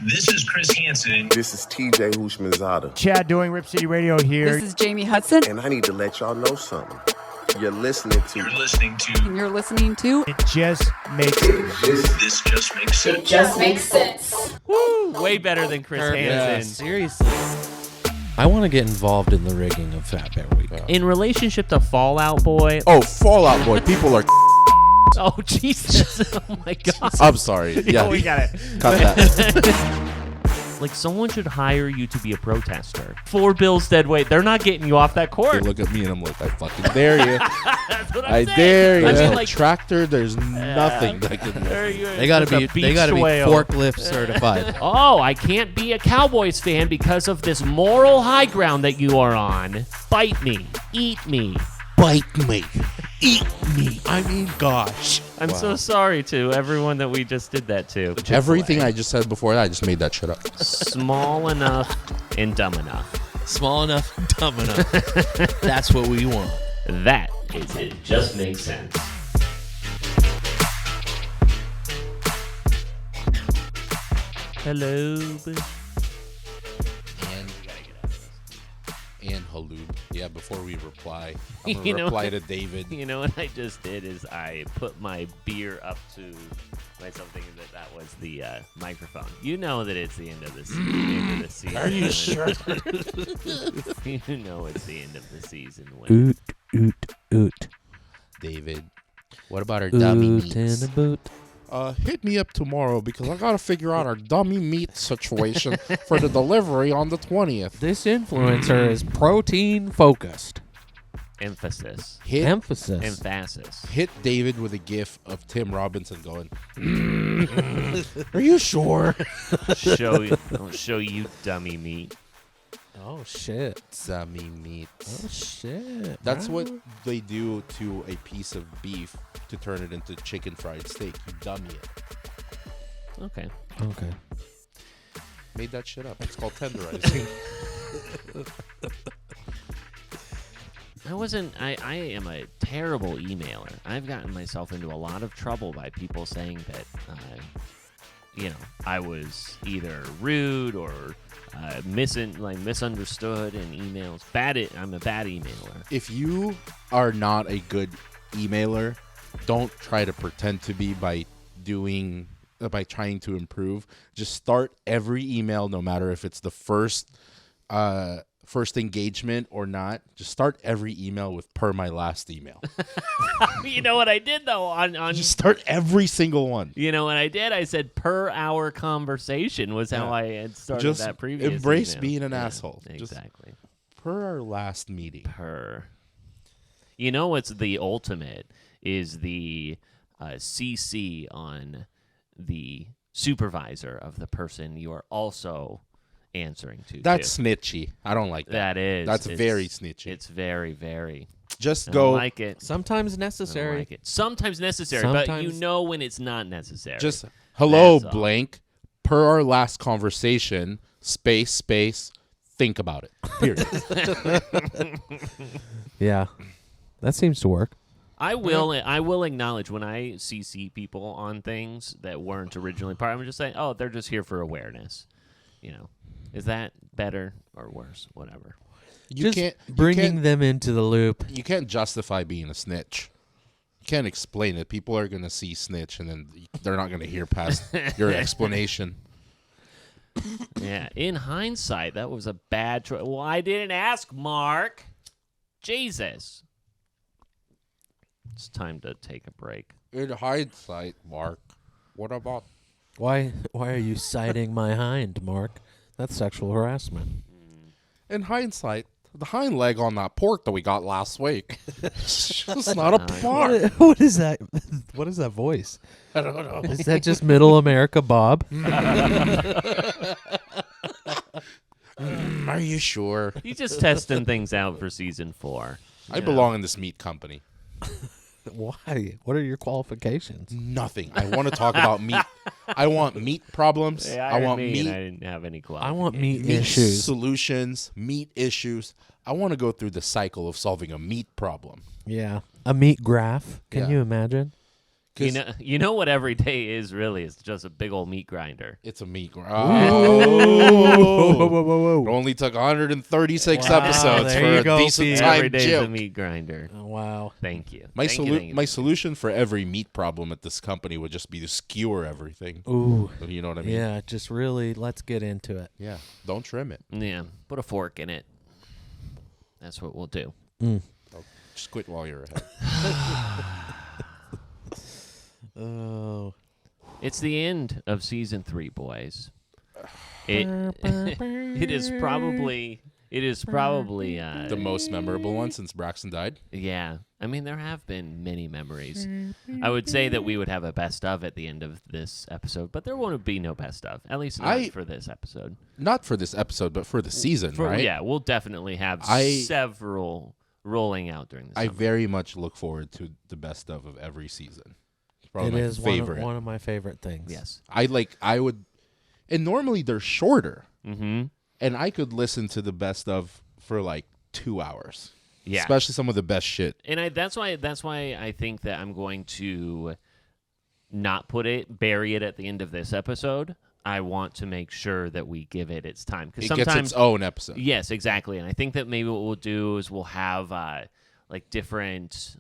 This is Chris Hansen. This is TJ Hushmanzada. Chad doing Rip City Radio here. This is Jamie Hudson. And I need to let y'all know something. You're listening to. And you're listening to. It just makes sense. This just makes sense. It just makes sense. Woo! Way better than Chris Hansen. Yeah, seriously. I want to get involved in the rigging of Fat Bear Week. In relationship to Fallout Boy. Oh, Fallout Boy. People are. Oh, Jesus. Oh, my God. I'm sorry. Yeah, Oh, we got it. cut that. Like, someone should hire you to be a protester. 4 bills dead weight. They're not getting you off that They court. look at me and I'm like, I fucking dare you. That's what I'm I saying. dare you. I mean, A like, tractor, there's nothing that can. They gotta be forklift certified. Oh, I can't be a Cowboys fan because of this moral high ground that you are on. Bite me. Eat me. Bite me. Eat me. I mean, gosh. I'm so sorry to everyone that we just did that to. Everything I just said before that, I just made that shit up. Small enough and dumb enough. Small enough, dumb enough. That's what we want. That is It Just Makes Sense. Hello. And haloob. Yeah, before we reply, I'm going You to know reply what? to David. You know what I just did is I put my beer up to myself thinking that was the microphone. You know that it's the end of the season. Are you sure? You know it's the end of the season. When Oot. David, what about our dummy Oot in meats? a boot. Hit me up tomorrow because I got to figure out our dummy meat situation for the delivery on the 20th. This influencer is protein focused. emphasis. Emphasis. Hit David with a gif of Tim Robinson going, are you sure? I'll show you dummy meat. Oh shit. Dummy meat. Oh shit. That's what they do to a piece of beef to turn it into chicken fried steak. You dummy it. Okay. Made that shit up. It's called tenderizing. I am a terrible emailer. I've gotten myself into a lot of trouble by people saying that, I was either rude or misunderstood in emails. I'm a bad emailer. If you are not a good emailer, don't try to pretend to be by trying to improve. Just start every email, no matter if it's the first engagement or not. Just start every email with "per my last email." You know what I did though on Just start every single one. You know what I did? I said per hour conversation was how I had started Just that previous embrace email. being an asshole. Exactly. Just per our last meeting. Per. You know what's the ultimate is the CC on the supervisor of the person you are also answering to. That's too. snitchy. I don't like that. That is. That's very snitchy. It's very, very. Just I go. don't like it. Sometimes I don't necessary. like it. Sometimes necessary, but you Sometimes- know when it's not necessary. Just hello, That's all. blank. Per our last conversation. Space. Think about it. Period. Yeah. That seems to work. I will acknowledge when I CC people on things that weren't originally part. I'm just saying, oh, they're just here for awareness. Is that better or worse? Whatever. You Just bringing them into the loop. You can't justify being a snitch. You can't explain it. People are gonna see snitch, and then they're not gonna hear past your explanation. Yeah. In hindsight, that was a bad choice. Well, I didn't ask, Mark. Jesus. It's time to take a break. In hindsight, Mark, what about? Why are you citing my hind, Mark? That's sexual harassment. In hindsight, the hind leg on that pork that we got last week. It's just not a pork. What is that? What is that voice? I don't know. Is that just Middle America Bob? Are you sure? He's just testing things out for season 4. I belong in this meat company. Why? What are your qualifications? Nothing. I want to talk about meat. I want meat problems. I want meat. I didn't have any clue. I want meat meat issues. solutions, meat issues. I want to go through the cycle of solving a meat problem. Yeah. A meat graph. Can Yeah. you imagine? You know what every day is really? It's just a big old meat grinder. It's a meat grinder. Whoa. It only took 136 Wow, episodes there for you a go, decent Pete. Every time day's a joke. meat grinder. Oh, wow. Thank you. My Thank you. my solution for every meat problem at this company would just be to skewer everything. Ooh. You know what I mean? Yeah, just really, let's get into it. Yeah. Don't trim it. Yeah, put a fork in it. That's what we'll do. Just quit while you're ahead. Oh. It's the end of season 3, boys. It is probably The most memorable one since Braxton died. yeah. I mean, there have been many memories. I would say that we would have a best of at the end of this episode, but there won't be no best of, at least not for this episode. Not for this episode, but for the season, right? Yeah, we'll definitely have several rolling out during the I summer. very much look forward to the best of every season. It's probably It my is favorite. one of my favorite things. Yes. I would, and normally they're shorter, Mm-hmm. and I could listen to the best of for like 2 hours. Yeah. Especially some of the best shit. And that's why I think that I'm going to not bury it at the end of this episode. I want to make sure that we give it its time, because It sometimes gets its own episode. Yes, exactly. And I think that maybe what we'll do is we'll have like different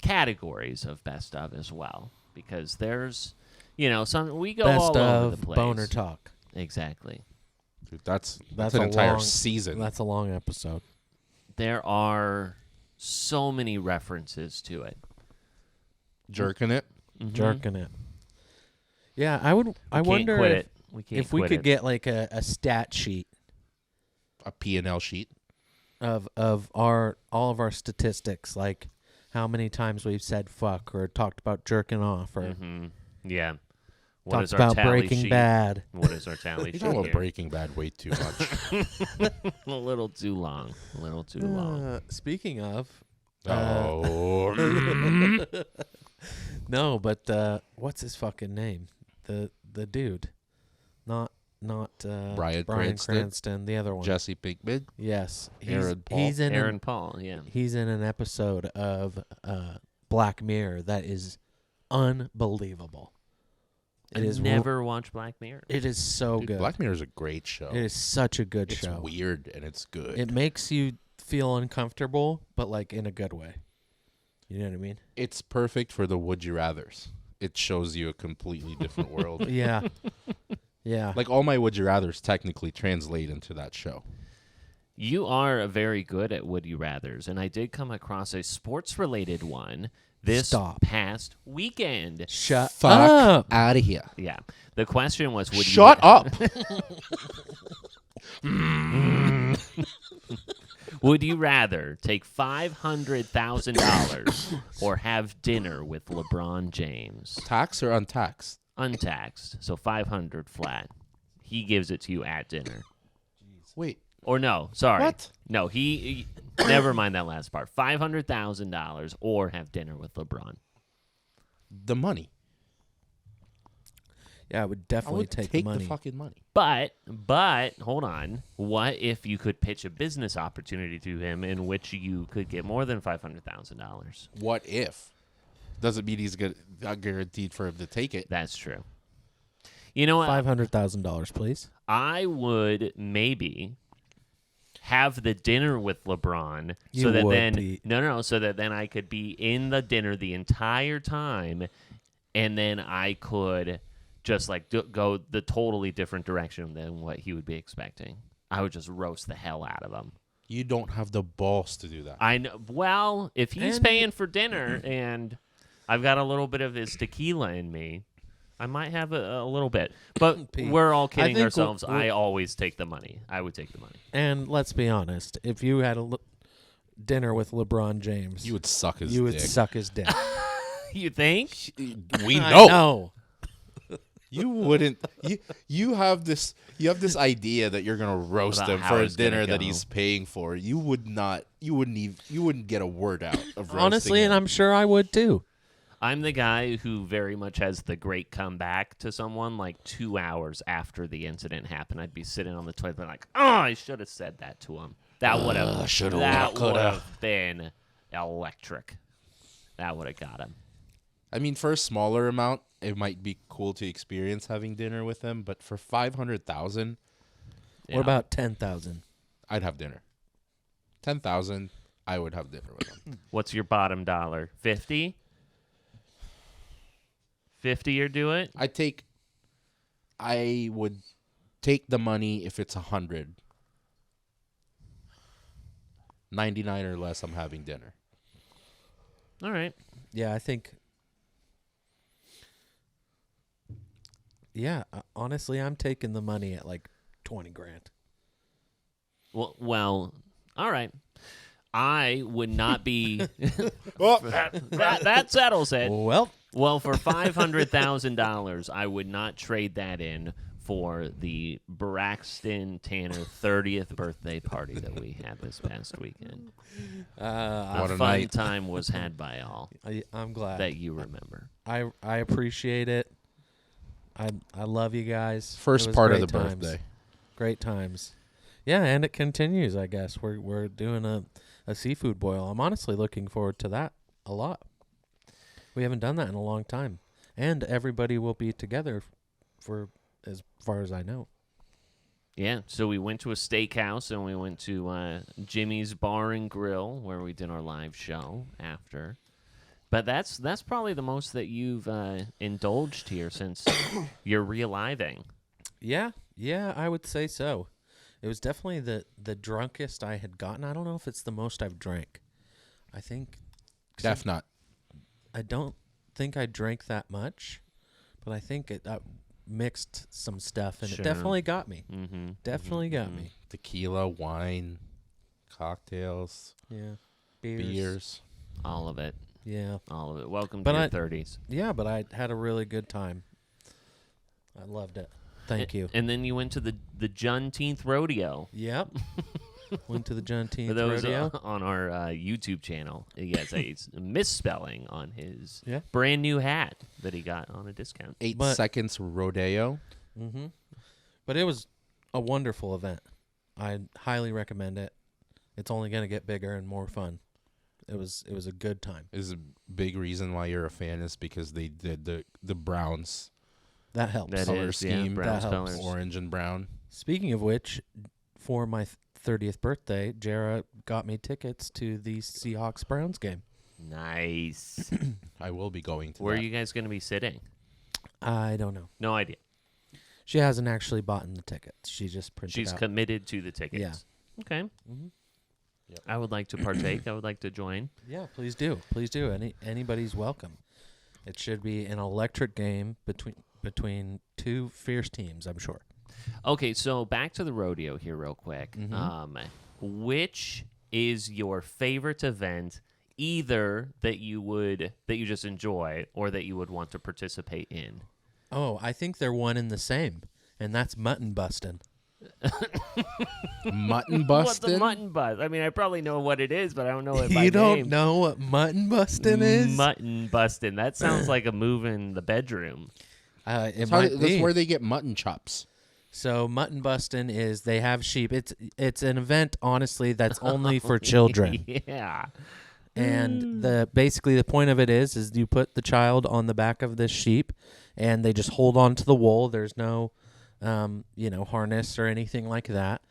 categories of best of as well, because there's some we go Best all over of the place. Boner Talk. Exactly. Dude, that's That's an a entire long- season. That's a long episode. There are so many references to it. Jerking it. Mm-hmm. Jerking it. Yeah, I wonder Can't quit it. We can't if we quit could it. get like a stat sheet A P&L sheet. of all of our statistics, like how many times we've said fuck or talked about jerking off or Mhm. Yeah. What talked is our about tally Breaking sheet? Bad. What is our tally You sheet talking about here? Breaking Bad way too much. A little too long. A little too long. Speaking of, Oh. no, but what's his fucking name? The dude, not Bryan Cranston? the other one. Jesse Pinkman. Yes, Aaron Paul. He's in Aaron Paul, yeah. He's in an episode of Black Mirror that is unbelievable. It is Never watched Black Mirror. It is so Dude, good. Black Mirror is a great show. It is such a good It's show. weird and it's good. It makes you feel uncomfortable, but like in a good way. You know what I mean? It's perfect for the would you rathers. It shows you a completely different world. Yeah. Yeah. Like all my would you rathers technically translate into that show. You are very good at Would You Rathers, and I did come across a sports-related one this Stop. past weekend. Shut Fuck up. out of here. Yeah. The question was, would Shut you up. Would you rather take $500,000 or have dinner with LeBron James? Tax or untaxed? Untaxed, so 500 flat. He gives it to you at dinner. Wait. Or no, sorry. What? No, he never mind that last part. $500,000 or have dinner with LeBron. The money. Yeah, I would I definitely would take, take money. the fucking money. But hold on. What if you could pitch a business opportunity to him in which you could get more than $500,000? What if? Doesn't mean he's not guaranteed for him to take it. That's true. You know what? $500,000, please. I would maybe have the dinner with LeBron You so that would, then Pete. no, so that then I could be in the dinner the entire time, and then I could just like go the totally different direction than what he would be expecting. I would just roast the hell out of him. You don't have the balls to do that. I know. Well, if he's And- paying for dinner and I've got a little bit of his tequila in me, I might have a little bit. But Pete, we're all I kidding think ourselves. we're- I always take the money. I would take the money. And let's be honest, if you had a dinner with LeBron James, You would suck his you dick. would suck his dick. You think? We I know. know. You wouldn't. You have this idea that you're gonna roast About him how for a it's gonna dinner that go. he's paying for. You would not. You wouldn't get a word out of roasting Honestly, him. and I'm sure I would too. I'm the guy who very much has the great comeback to someone like 2 hours after the incident happened. I'd be sitting on the toilet like, oh, I should have said that to him. That would have been electric. That would have got him. I mean, for a smaller amount, it might be cool to experience having dinner with them. But for 500,000, What about 10,000? I'd have dinner. 10,000, I would have dinner with them. What's your bottom dollar? 50? 50 you're doing? I would take the money if it's 100. 99 or less, I'm having dinner. All right. Yeah, I think. Yeah, honestly, I'm taking the money at like 20 grand. Well, all right. I would not be. that settles it. Well, for $500,000, I would not trade that in for the Braxton Tanner 30th birthday party that we had this past weekend. What A a fun night. time was had by all I'm glad that you remember. I appreciate it. I love you guys. First It was part of the great times. birthday. Great times. Yeah, and it continues. I guess we're doing a seafood boil. I'm honestly looking forward to that a lot. We haven't done that in a long time, and everybody will be together for as far as I know. Yeah, so we went to a steakhouse and we went to Jimmy's Bar and Grill where we did our live show after. But that's probably the most that you've indulged here since you're realiving. Yeah, I would say so. It was definitely the drunkest I had gotten. I don't know if it's the most I've drank. I think Def not. I don't think I drank that much, but I think it mixed some stuff, and Sure. it definitely got me. Mm-hmm. Definitely got me. Tequila, wine, cocktails, Yeah, beers. All of it. Yeah, All of it. Welcome But to your I- 30s. yeah, but I had a really good time. I loved it. Thank you. And then you went to the Juneteenth rodeo. Yep. Went to the For Juneteenth those rodeo. on our YouTube channel, he has a misspelling on his Yeah. brand new hat that he got on a discount. 8 But- seconds rodeo. Mm-hmm. But it was a wonderful event. I highly recommend it. It's only going to get bigger and more fun. It was a good time. Is a big reason why you're a fan is because they did the Browns That helps. That color is, yeah, scheme, Browns That helps. colors. orange and brown. Speaking of which, for my 30th birthday, Jara got me tickets to the Seahawks-Browns game. Nice. I will be going to Where are that. you guys going to be sitting? I don't know. No idea. She hasn't actually bought the tickets. She just printed She's out. committed to the tickets. Yeah. Okay. Mhm. Yep. I would like to partake. I would like to join. Yeah, please do. Please do. Anybody's welcome. It should be an electric game between two fierce teams, I'm sure. Okay, so back to the rodeo here real quick. Mhm. Which is your favorite event, either that you just enjoy or that you would want to participate in? Oh, I think they're one and the same, and that's mutton busting. Mutton What's busting? a mutton bust? I mean, I probably know what it is, but I don't know it by You don't name. know what mutton busting is? Mutton busting. That sounds like a move in the bedroom. It That's, might that's be. where they get mutton chops. So mutton busting is they have sheep. It's an event, honestly, that's only for children. Yeah. And basically the point of it is you put the child on the back of this sheep, and they just hold on to the wool. There's no, harness or anything like that,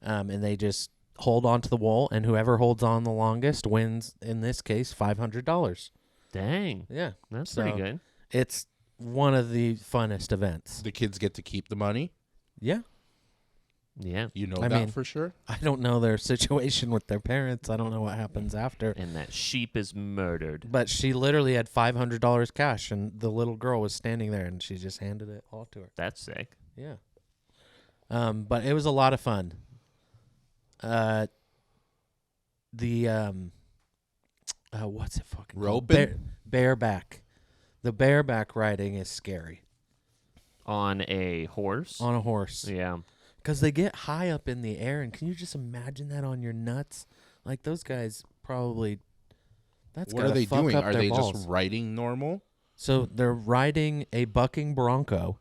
and they just hold on to the wool, and whoever holds on the longest wins. In this case, $500. Dang. Yeah, That's So- pretty good. it's one of the funnest events. The kids get to keep the money. Yeah, Yeah. You know I that mean- for sure. I don't know their situation with their parents. I don't know what happens after. And that sheep is murdered. But she literally had $500 cash, and the little girl was standing there, and she just handed it all to her. That's sick. Yeah. But it was a lot of fun. What's it fucking called? Roping? Bareback. The bareback riding is scary On a horse? on a horse Yeah. because they get high up in the air, and can you just imagine that on your nuts? Like those guys probably. That's What are gotta they fuck doing? up Are their they balls. just riding normal? So they're riding a bucking bronco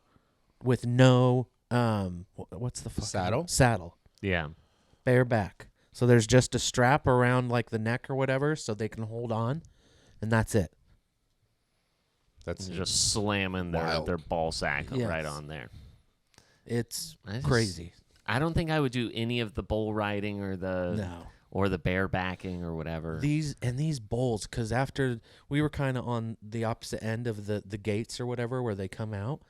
with no what's the fucking Saddle? Saddle. Yeah. Bareback. So there's just a strap around like the neck or whatever so they can hold on, and that's it. That's just slamming their ball sack Yes. right on there. It's I just- crazy. I don't think I would do any of the bull riding or the barebacking or whatever. These bowls, because after we were kind of on the opposite end of the gates or whatever where they come out,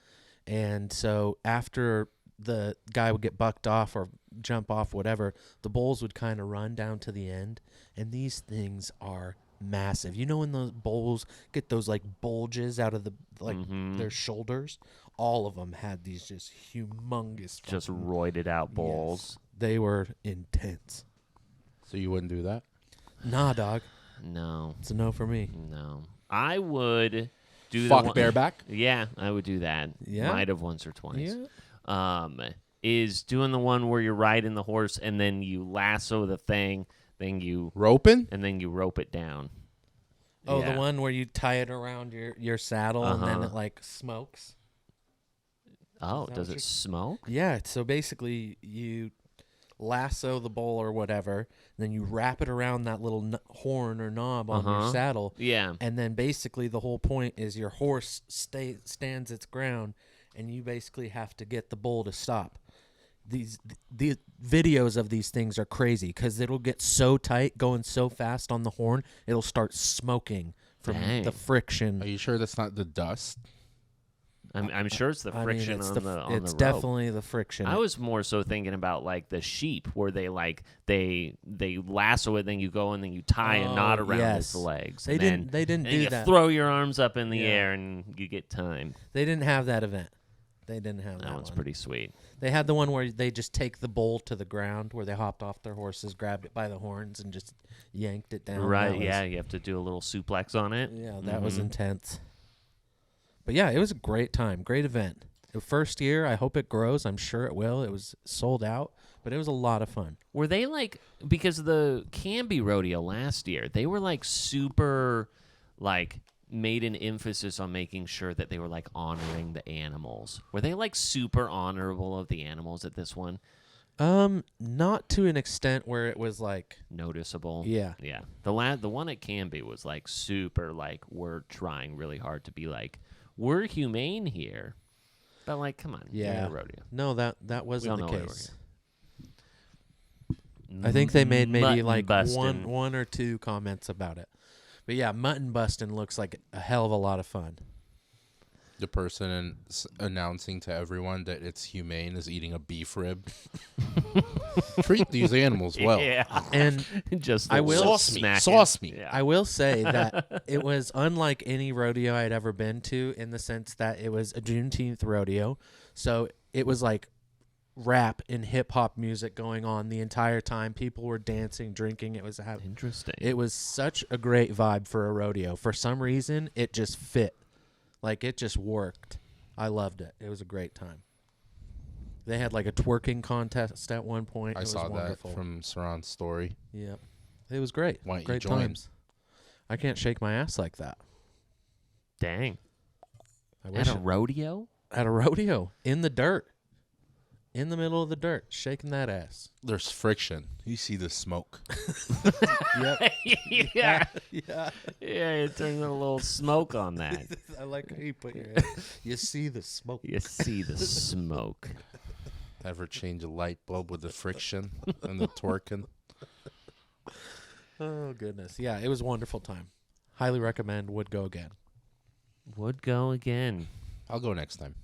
and so after the guy would get bucked off or jump off, whatever, the bowls would kind of run down to the end, and these things are massive. You know when those bowls get those like bulges out of the their shoulders? All of them had these just humongous, just roided out bowls. Yes, they were intense. So you wouldn't do that? Nah, dog. No, It's a no for me. no. I would do Fuck the one, bareback? Yeah, I would do that. Yeah? Might have once or twice. Yeah. Is doing the one where you're riding the horse and then you lasso the thing, then you Roping? rope it down. Oh, Yeah. the one where you tie it around your saddle and then it like smokes. Oh, that does what it smoke? Yeah, so basically you lasso the bull or whatever, and then you wrap it around that little horn or knob on your saddle. Yeah. And then basically the whole point is your horse stands its ground, and you basically have to get the bull to stop. The videos of these things are crazy because it'll get so tight, going so fast on the horn, it'll start smoking from Dang. the friction. Are you sure that's not the dust? I'm sure it's the friction it's on the rope. it's definitely the friction. I was more so thinking about like the sheep where they lasso it, then you go and then you tie a knot around its legs. They and didn't then do you that. throw your arms up in the Yeah. air and you get time. They didn't have that event. They didn't have That that one's one. pretty sweet. They had the one where they just take the bull to the ground, where they hopped off their horses, grabbed it by the horns, and just yanked it down. Right, That was- yeah, you have to do a little suplex on it. Yeah, that was Mhm. intense. But yeah, it was a great time, great event. The first year, I hope it grows. I'm sure it will. It was sold out, but it was a lot of fun. Were they like, because of the Canby rodeo last year, they were like super, like, made an emphasis on making sure that they were like honoring the animals. Were they like super honorable of the animals at this one? Not to an extent where it was like, Noticeable. yeah. Yeah. The one at Canby was like super, like, we're trying really hard to be like, we're humane here. But like, come on, you're Yeah. at a rodeo. No, that We wasn't all the know why we're case. here. I think they made maybe Mutton like bustin'. one or two comments about it. But yeah, mutton busting looks like a hell of a lot of fun. The person announcing to everyone that it's humane is eating a beef rib. Treat these animals well. Yeah. And Just I will- Sauce me. smack it. Sauce me. Yeah. I will say that it was unlike any rodeo I'd ever been to in the sense that it was a Juneteenth rodeo. So it was like rap and hip hop music going on the entire time. People were dancing, drinking. Interesting. It was such a great vibe for a rodeo. For some reason, it just fit. Like, it just worked. I loved it. It was a great time. They had like a twerking contest at one point. I It was saw wonderful. that from Saran's story. Yep. It was great. Why don't you Great join? times. I can't shake my ass like that. Dang. I wish At a rodeo? at a rodeo in the dirt. In the middle of the dirt, shaking that ass. There's friction. You see the smoke. Yep. Yeah. Yeah. Yeah, it turns a little smoke on that. I like how you put your head. You see the smoke. You see the smoke. Ever change a light bulb with the friction and the twerking? Oh, goodness. Yeah, it was a wonderful time. Highly recommend. Would go again. Would go again. I'll go next time.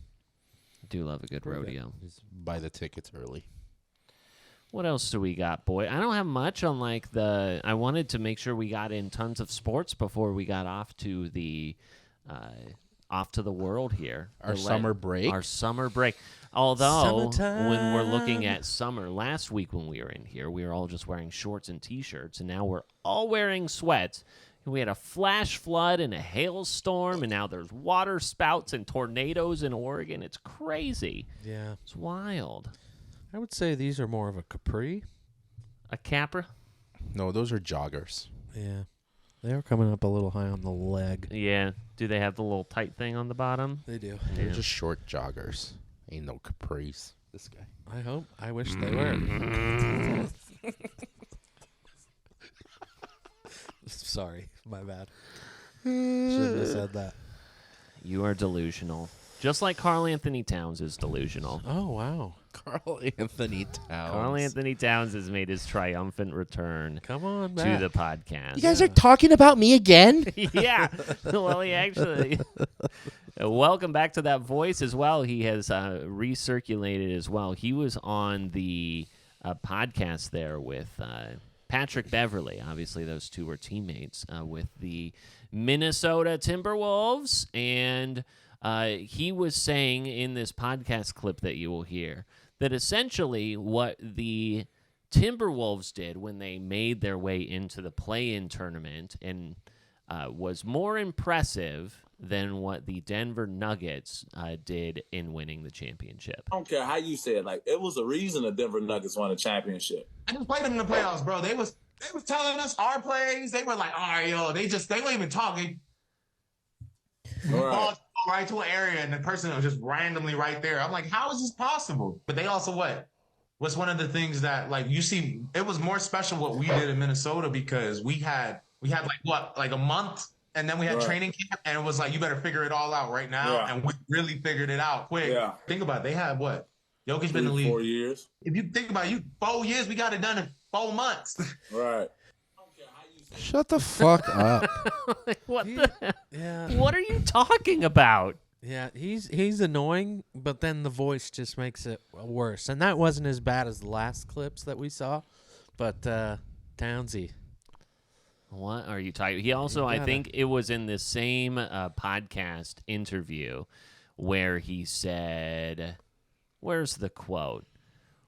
Do love a good rodeo. Just buy the tickets early. What else do we got, boy? I don't have much on like the. I wanted to make sure we got in tons of sports before we got off to the world here. Our summer break? Our summer break. Although when we're looking Summertime. at summer, last week when we were in here, we were all just wearing shorts and t-shirts, and now we're all wearing sweats. We had a flash flood and a hailstorm, and now there's water spouts and tornadoes in Oregon. It's crazy. Yeah. It's wild. I would say these are more of a capri. A Capra? No, those are joggers. Yeah. They are coming up a little high on the leg. Yeah. Do they have the little tight thing on the bottom? They do. They're Yeah. just short joggers. Ain't no capris. This guy. I hope. I wish they were. Sorry. My bad. Shouldn't have said that. You are delusional. Just like Karl Anthony Towns is delusional. Oh, wow. Karl Anthony Towns. Karl Anthony Towns has made his triumphant return Come on to back. the podcast. You guys are talking about me again? Yeah. Well, he actually. Welcome back to that voice as well. He has recirculated as well. He was on the podcast there with Patrick Beverley. Obviously, those two were teammates with the Minnesota Timberwolves. And he was saying in this podcast clip that you will hear that essentially what the Timberwolves did when they made their way into the play-in tournament and was more impressive than what the Denver Nuggets did in winning the championship. I don't care how you say it. Like, it was a reason the Denver Nuggets won a championship. I just played them in the playoffs, bro. They was telling us our plays. They were like, all right, yo, they weren't even talking. Ball right to an area, and the person was just randomly right there. I'm like, how is this possible? But they also what's one of the things that, like, you see, it was more special what we did in Minnesota because we had like a month, and then we had training camp, and it was like, you better figure it all out right now, and we really figured it out quick. Yeah. Think about it. They had what? Jokic been in the league 4 years. If you think about it, 4 years, we got it done in 4 months. Right. Shut the fuck up. What Yeah. What are you talking about? Yeah, he's annoying, but then the voice just makes it worse. And that wasn't as bad as the last clips that we saw. But Townsy. What are you talking? He also, I think it was in the same podcast interview where he said, where's the quote?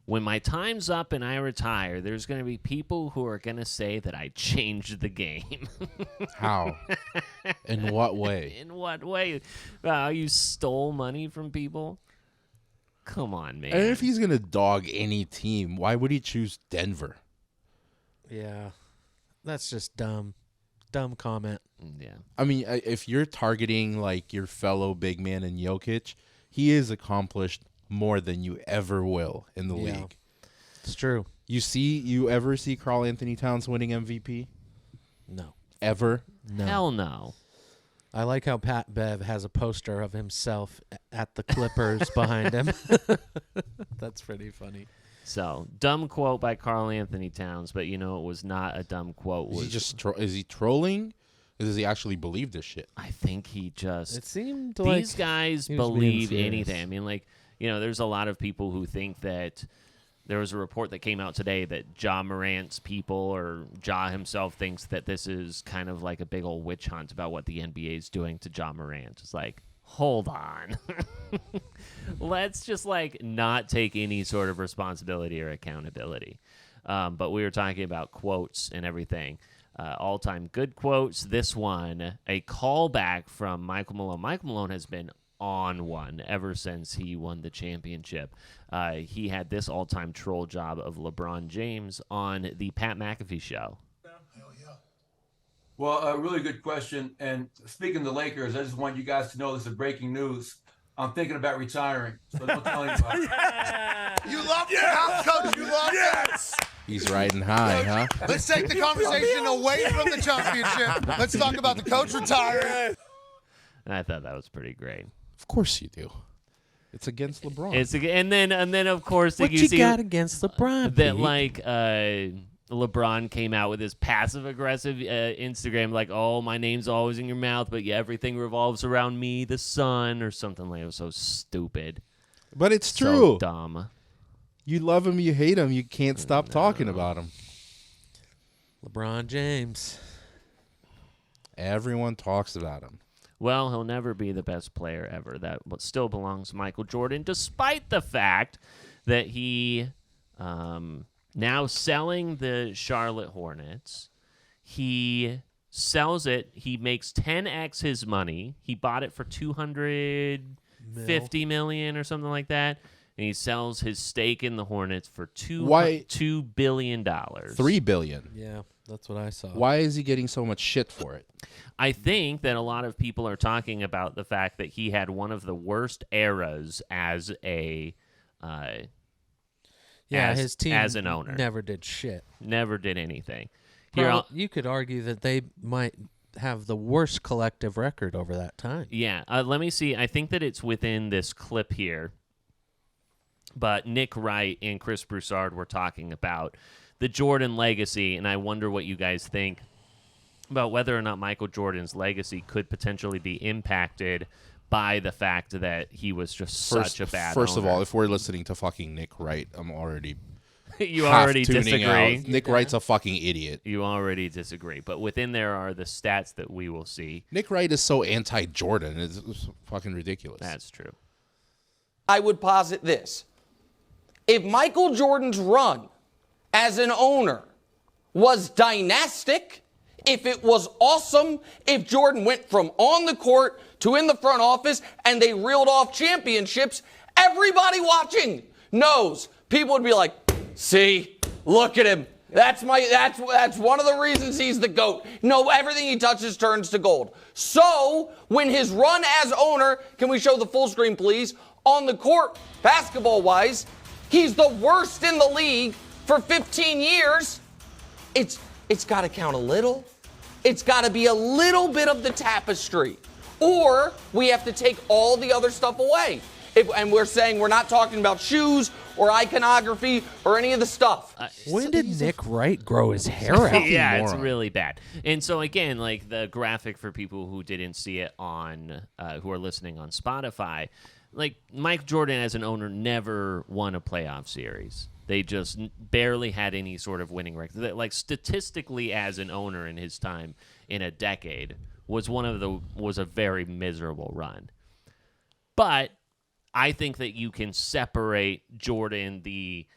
When my time's up and I retire, there's going to be people who are going to say that I changed the game. How? In what way? In what way? You stole money from people? Come on, man. And if he's going to dog any team, why would he choose Denver? Yeah, that's just dumb. Dumb comment. Yeah. I mean, if you're targeting like your fellow big man in Jokic, he is accomplished more than you ever will in the league. It's true. You ever see Karl Anthony Towns winning MVP? No. Ever? No. Hell no. I like how Pat Bev has a poster of himself at the Clippers behind him. That's pretty funny. So, dumb quote by Karl Anthony Towns, but it was not a dumb quote. Is he trolling? Or does he actually believe this shit? I think he just... It seemed like these guys he was being believe serious. anything. I mean, there's a lot of people who think that there was a report that came out today that Ja Morant's people or Ja himself thinks that this is kind of like a big old witch hunt about what the NBA is doing to Ja Morant. It's like, hold on. Let's just not take any sort of responsibility or accountability. But we were talking about quotes and everything. All-time good quotes. This one, a callback from Michael Malone. Michael Malone has been on one ever since he won the championship. He had this all-time troll job of LeBron James on the Pat McAfee show. Well, a really good question. And speaking of the Lakers, I just want you guys to know this is breaking news. I'm thinking about retiring, so don't tell anybody. You love that, Coach. You love that. He's riding high, huh? Let's take the conversation away from the championship. Let's talk about the coach retiring. I thought that was pretty great. Of course you do. It's against LeBron. And then of course What you got against LeBron? That LeBron came out with his passive-aggressive Instagram, like, oh, my name's always in your mouth, but yeah, everything revolves around me, the sun, or something like that. It was so stupid. But it's So true. dumb. You love him, you hate him, you can't stop talking about him. LeBron James. Everyone talks about him. Well, he'll never be the best player ever. That still belongs to Michael Jordan, despite the fact that he now selling the Charlotte Hornets. He sells it. He makes 10x his money. He bought it for $250 million or something like that. And he sells his stake in the Hornets for $2 billion. $3 billion. Yeah, that's what I saw. Why is he getting so much shit for it? I think that a lot of people are talking about the fact that he had one of the worst eras as a his team as an owner. never did shit. Never did anything. You could argue that they might have the worst collective record over that time. Yeah, let me see. I think that it's within this clip here. But Nick Wright and Chris Broussard were talking about the Jordan legacy, and I wonder what you guys think about whether or not Michael Jordan's legacy could potentially be impacted by the fact that he was just such a bad First of owner. all, if we're listening to fucking Nick Wright, I'm already You half already tuning disagree. out. Nick Wright's a fucking idiot. You already disagree. But within there are the stats that we will see. Nick Wright is so anti-Jordan. It's fucking ridiculous. That's true. I would posit this. If Michael Jordan's run as an owner was dynastic, if it was awesome, if Jordan went from on the court to in the front office and they reeled off championships, everybody watching knows. People would be like, see, look at him. That's one of the reasons he's the GOAT. No, everything he touches turns to gold. So, when his run as owner, can we show the full screen, please? On the court, basketball-wise, he's the worst in the league for 15 years. It's got to count a little. It's got to be a little bit of the tapestry. Or we have to take all the other stuff away. And we're saying we're not talking about shoes or iconography or any of the stuff. When did Nick Wright grow his hair out? Yeah, it's really bad. And so, again, like the graphic for people who didn't see it on, who are listening on Spotify, like Mike Jordan as an owner never won a playoff series. They just barely had any sort of winning record. Like statistically, as an owner in his time in a decade, was a very miserable run. But I think that you can separate Jordan the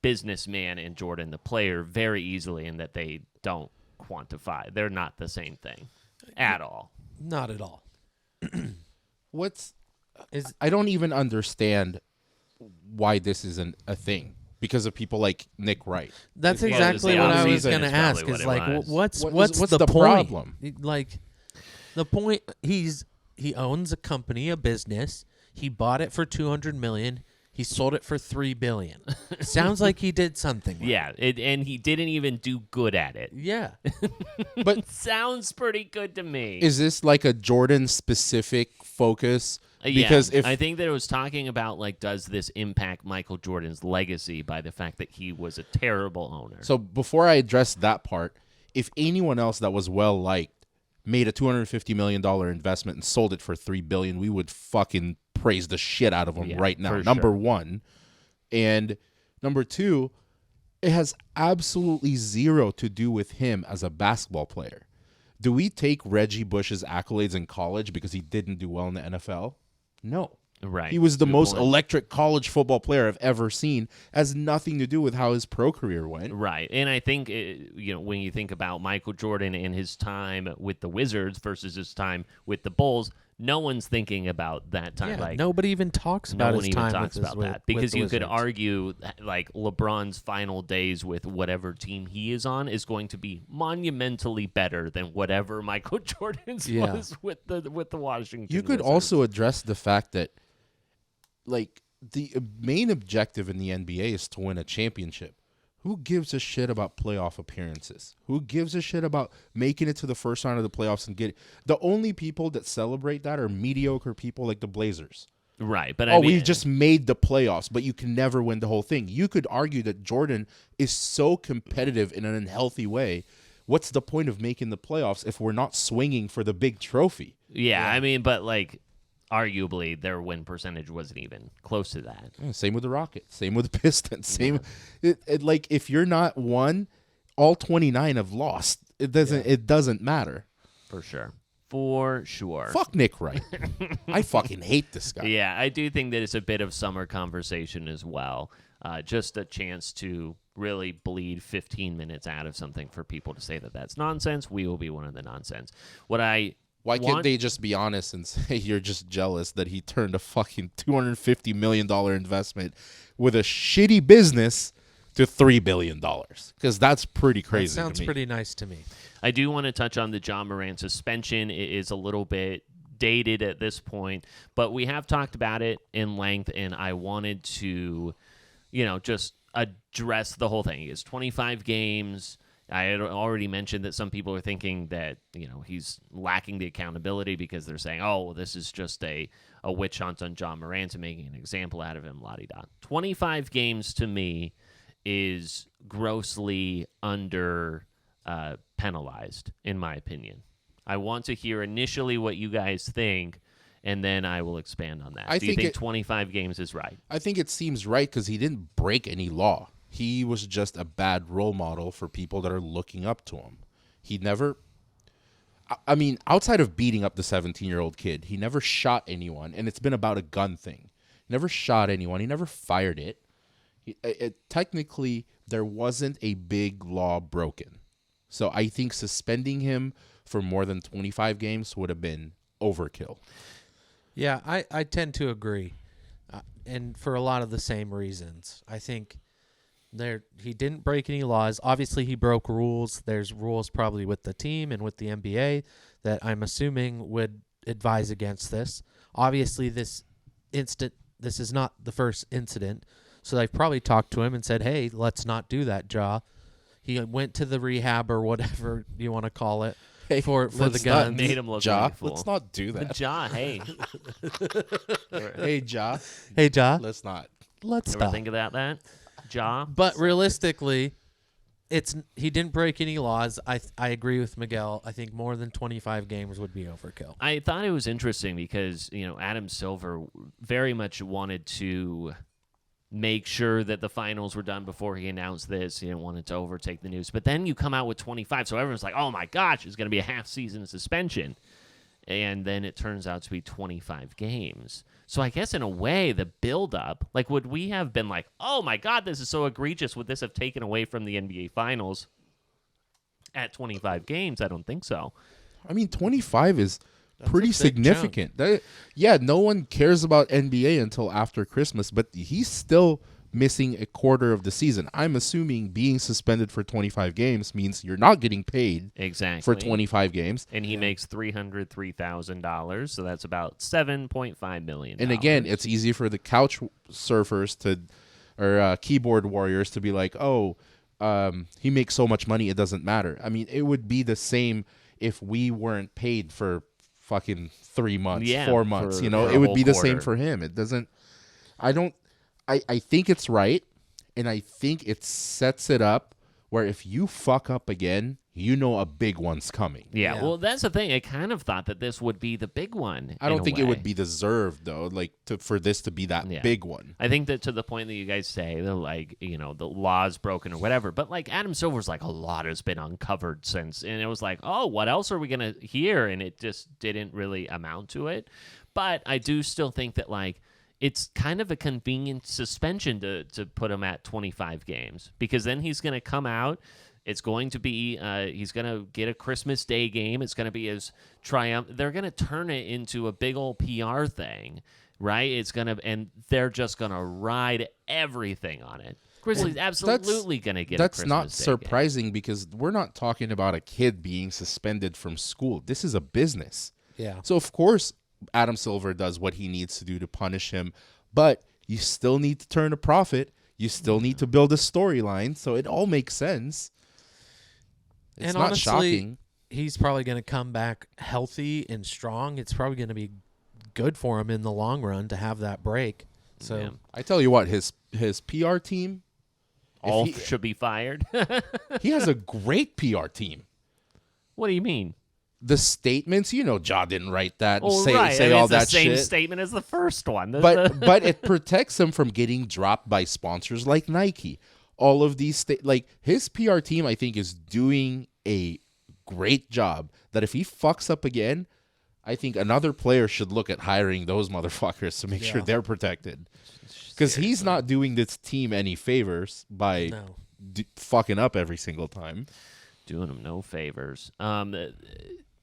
businessman and Jordan the player very easily, in that they don't quantify. They're not the same thing at all. Not at all. I don't even understand why this isn't a thing. Because of people like Nick Wright. That's exactly what I was going to ask. Is like, what's the point? Problem? Like, the point, he owns a company, a business. He bought it for $200 million. He sold it for $3 billion. Sounds like he did something. Right. Yeah, and he didn't even do good at it. Yeah, but sounds pretty good to me. Is this like a Jordan specific focus? Because I think that it was talking about, like, does this impact Michael Jordan's legacy by the fact that he was a terrible owner? So before I address that part, if anyone else that was well liked made a $250 million investment and sold it for $3 billion, we would fucking praise the shit out of him right now. Number one. And number two, it has absolutely zero to do with him as a basketball player. Do we take Reggie Bush's accolades in college because he didn't do well in the NFL? No. Right. He was the most electric college football player I've ever seen. Has nothing to do with how his pro career went. Right. And I think, when you think about Michael Jordan and his time with the Wizards versus his time with the Bulls, no one's thinking about that time. Yeah, nobody even talks about his time with that. Because you could argue, like, LeBron's final days with whatever team he is on is going to be monumentally better than whatever Michael Jordan's was with the Washington You could Wizards. also address the fact that, like, the main objective in the NBA is to win a championship. Who gives a shit about playoff appearances? Who gives a shit about making it to the first round of the playoffs and get it? The only people that celebrate that are mediocre people like the Blazers. Right, but we just made the playoffs, but you can never win the whole thing. You could argue that Jordan is so competitive in an unhealthy way. What's the point of making the playoffs if we're not swinging for the big trophy? Yeah, I mean, but, like, arguably their win percentage wasn't even close to that. Yeah, same with the Rockets. Same with the Pistons. Same, like, if you're not one, all 29 have lost. It doesn't matter. For sure. For sure. Fuck Nick Wright. I fucking hate this guy. Yeah, I do think that it's a bit of summer conversation as well. Just a chance to really bleed 15 minutes out of something for people to say that that's nonsense. We will be one of the nonsense. Why can't they just be honest and say you're just jealous that he turned a fucking $250 million investment with a shitty business to $3 billion? Because that's pretty crazy. That sounds pretty nice to me. I do want to touch on the John Morant suspension. It is a little bit dated at this point, but we have talked about it in length, and I wanted to, just address the whole thing. It's 25 games. I had already mentioned that some people are thinking that, he's lacking the accountability because they're saying, oh, well, this is just a witch hunt on John Morant and making an example out of him, la-di-da. 25 games to me is grossly under penalized, in my opinion. I want to hear initially what you guys think, and then I will expand on that. Do you think 25 games is right? I think it seems right because he didn't break any law. He was just a bad role model for people that are looking up to him. He never, outside of beating up the 17-year-old kid, he never shot anyone, and it's been about a gun thing. He never shot anyone. He never fired it. Technically, there wasn't a big law broken. So I think suspending him for more than 25 games would have been overkill. Yeah, I tend to agree, and for a lot of the same reasons. I think he didn't break any laws. Obviously, he broke rules. There's rules probably with the team and with the NBA that I'm assuming would advise against this. Obviously, this is not the first incident, so they've probably talked to him and said, hey, let's not do that, Ja. He went to the rehab or whatever you want to call it for the guns. Made him look Ja, like a fool. let's not do that. Ja, hey. Hey, Ja. Hey, Ja. Let's not. Let's Ever stop. think about that? Ja? But realistically, he didn't break any laws. I agree with Miguel. I think more than 25 games would be overkill. I thought it was interesting because, Adam Silver very much wanted to make sure that the finals were done before he announced this. He didn't want it to overtake the news. But then you come out with 25, so everyone's like, oh, my gosh, it's going to be a half-season suspension. And then it turns out to be 25 games. So I guess in a way, the build-up, would we have been like, oh, my God, this is so egregious. Would this have taken away from the NBA Finals at 25 games? I don't think so. 25 is pretty significant. No one cares about NBA until after Christmas, but he's still missing a quarter of the season. I'm assuming being suspended for 25 games means you're not getting paid for 25 games. And he makes $303,000, so that's about $7.5 million. And again, it's easy for the couch surfers or keyboard warriors to be like, he makes so much money, it doesn't matter. It would be the same if we weren't paid for fucking 3 months, 4 months, it would be the same for him. It doesn't, I think it's right, and I think it sets it up where if you fuck up again, a big one's coming. Yeah, well, that's the thing. I kind of thought that this would be the big one. I don't think it would be deserved, though, for this to be that big one. I think that to the point that you guys say, the law's broken or whatever, but Adam Silver's a lot has been uncovered since, and it was what else are we going to hear? And it just didn't really amount to it. But I do still think that, it's kind of a convenient suspension to put him at 25 games because then he's going to come out. It's going to be he's going to get a Christmas Day game. It's going to be his triumph. They're going to turn it into a big old PR thing, right? And they're just going to ride everything on it. Grizzlies absolutely going to get a Christmas Day game. That's not surprising because we're not talking about a kid being suspended from school. This is a business. Yeah. So, of course, Adam Silver does what he needs to do to punish him, but you still need to turn a profit. You still need to build a storyline, so it all makes sense. It's not honestly, shocking. He's probably going to come back healthy and strong. It's probably going to be good for him in the long run to have that break. So I tell you what, his PR team should be fired. He has a great PR team. What do you mean? The statements, Ja didn't write that. Well, say all that shit. It's the same shit. statement as the first one. But it protects him from getting dropped by sponsors like Nike. All of these his PR team, I think, is doing a great job. That if he fucks up again, I think another player should look at hiring those motherfuckers to make sure they're protected. Because he's not doing this team any favors by fucking up every single time. Doing him no favors.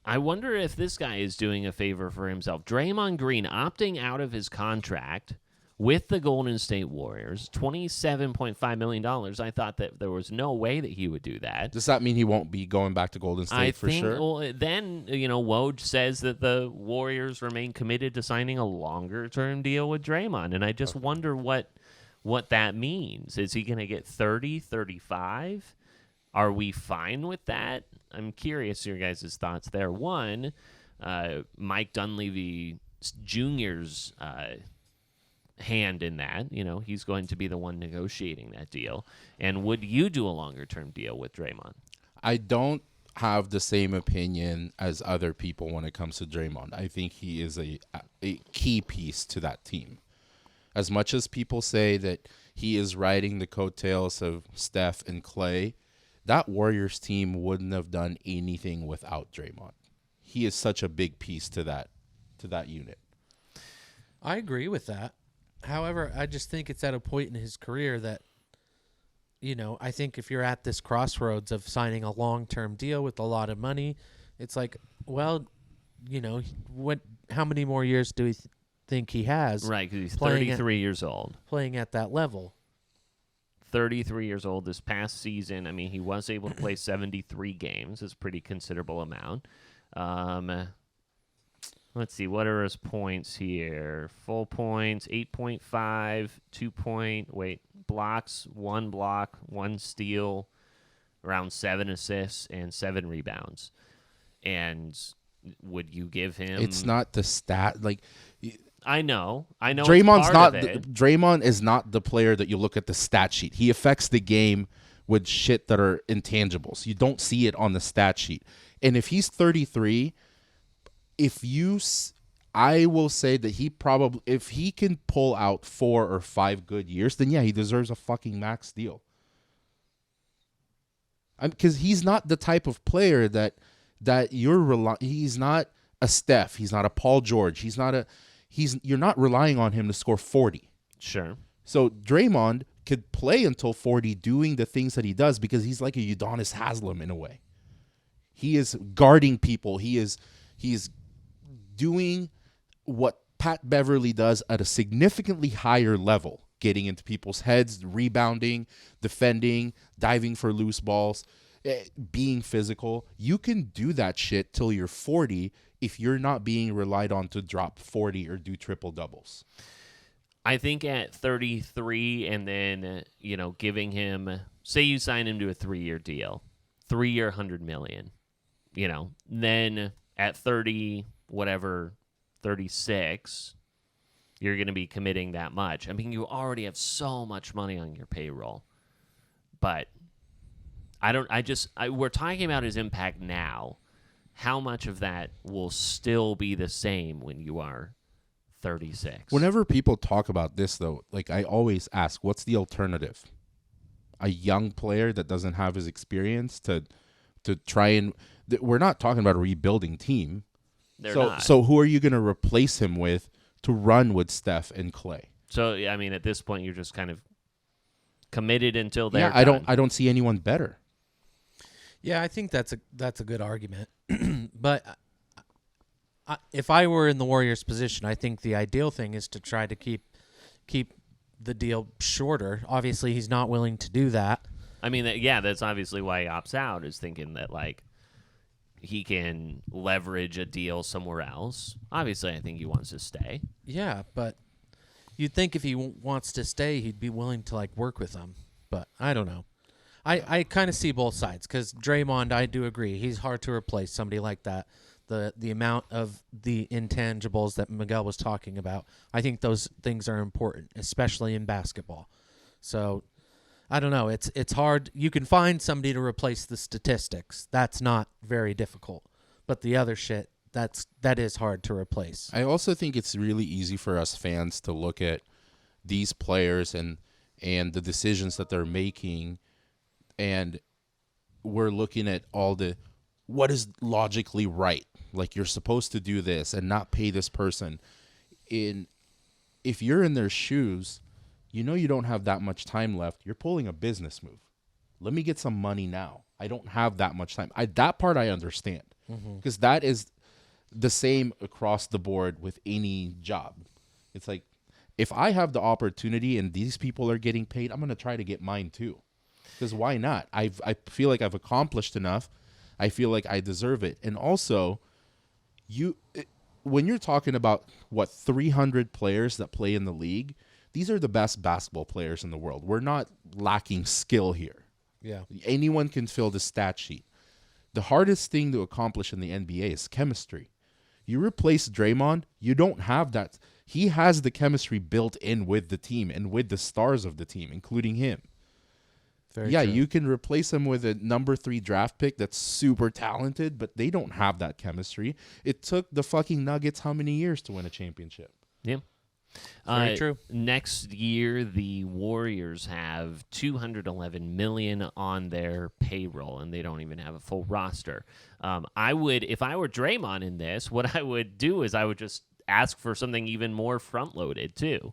I wonder if this guy is doing a favor for himself. Draymond Green opting out of his contract with the Golden State Warriors, $27.5 million. I thought that there was no way that he would do that. Does that mean he won't be going back to Golden State for sure? Well, then, Woj says that the Warriors remain committed to signing a longer-term deal with Draymond, and I just wonder what that means. Is he going to get 30, 35? Are we fine with that? I'm curious your guys' thoughts there. One, Mike Dunleavy Jr.'s hand in that. He's going to be the one negotiating that deal. And would you do a longer-term deal with Draymond? I don't have the same opinion as other people when it comes to Draymond. I think he is a key piece to that team. As much as people say that he is riding the coattails of Steph and Clay, that Warriors team wouldn't have done anything without Draymond. He is such a big piece to that unit. I agree with that. However, I just think it's at a point in his career that, I think if you're at this crossroads of signing a long-term deal with a lot of money, it's like, well, how many more years do we think he has? Right, because he's 33 years old. Playing at that level. 33 years old this past season. I mean, he was able to play 73 games. It's a pretty considerable amount. Let's see. What are his points here? Full points, 8.5, blocks, 1 block, 1 steal, around 7 assists, and 7 rebounds. And would you give him... It's not the stat. Like... I know. Draymond is not the player that you look at the stat sheet. He affects the game with shit that are intangibles. You don't see it on the stat sheet. And if he's 33, I will say that he probably, if he can pull out 4 or 5 good years, then yeah, he deserves a fucking max deal. Because he's not the type of player that he's not a Steph. He's not a Paul George. You're not relying on him to score 40. Sure. So Draymond could play until 40 doing the things that he does because he's like a Udonis Haslem in a way. He is guarding people. He is doing what Pat Beverly does at a significantly higher level, getting into people's heads, rebounding, defending, diving for loose balls, being physical. You can do that shit till you're 40 if you're not being relied on to drop 40 or do triple doubles. I think at 33 and then, giving him, say you sign him to a 3-year deal, 3-year, $100 million, then at 36, you're going to be committing that much. I mean, you already have so much money on your payroll, but we're talking about his impact now. How much of that will still be the same when you are 36? Whenever people talk about this, though, like I always ask, what's the alternative? A young player that doesn't have his experience to try and... We're not talking about a rebuilding team. They're not. So who are you going to replace him with to run with Steph and Clay? So, I mean, at this point, you're just kind of committed until they're done. done. I don't see anyone better. Yeah, I think that's a good argument. But if I were in the Warriors' position, I think the ideal thing is to try to keep the deal shorter. Obviously, he's not willing to do that. I mean, that's obviously why he opts out, is thinking that, like, he can leverage a deal somewhere else. Obviously, I think he wants to stay. Yeah, but you'd think if he wants to stay, he'd be willing to, like, work with them. But I don't know. I kind of see both sides because Draymond, I do agree. He's hard to replace, somebody like that. The amount of the intangibles that Miguel was talking about, I think those things are important, especially in basketball. So, I don't know. It's hard. You can find somebody to replace the statistics. That's not very difficult. But the other shit, that is hard to replace. I also think it's really easy for us fans to look at these players and the decisions that they're making, and we're looking at what is logically right. Like, you're supposed to do this and not pay this person. If you're in their shoes, you don't have that much time left. You're pulling a business move. Let me get some money now. I don't have that much time. That part I understand, because that is the same across the board with any job. It's like, if I have the opportunity and these people are getting paid, I'm going to try to get mine too. Because why not? I feel like I've accomplished enough. I feel like I deserve it. And also, when you're talking about 300 players that play in the league, these are the best basketball players in the world. We're not lacking skill here. Yeah. Anyone can fill the stat sheet. The hardest thing to accomplish in the NBA is chemistry. You replace Draymond, you don't have that. He has the chemistry built in with the team and with the stars of the team, including him. Very yeah, true. you can replace him with a number 3 draft pick that's super talented, but they don't have that chemistry. It took the fucking Nuggets how many years to win a championship? Yeah. Very true. Next year, the Warriors have $211 million on their payroll, and they don't even have a full roster. I would, if I were Draymond in this, what I would do is I would just ask for something even more front-loaded too.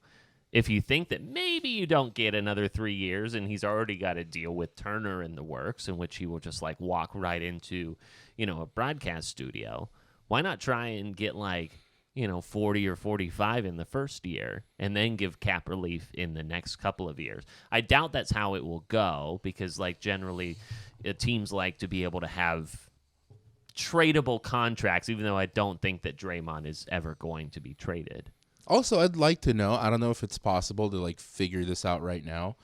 If you think that maybe you don't get another 3 years, and he's already got a deal with Turner in the works, in which he will just like walk right into, a broadcast studio, why not try and get 40 or 45 in the first year and then give cap relief in the next couple of years? I doubt that's how it will go because, generally teams like to be able to have tradable contracts, even though I don't think that Draymond is ever going to be traded. Also, I'd like to know, I don't know if it's possible to figure this out right now.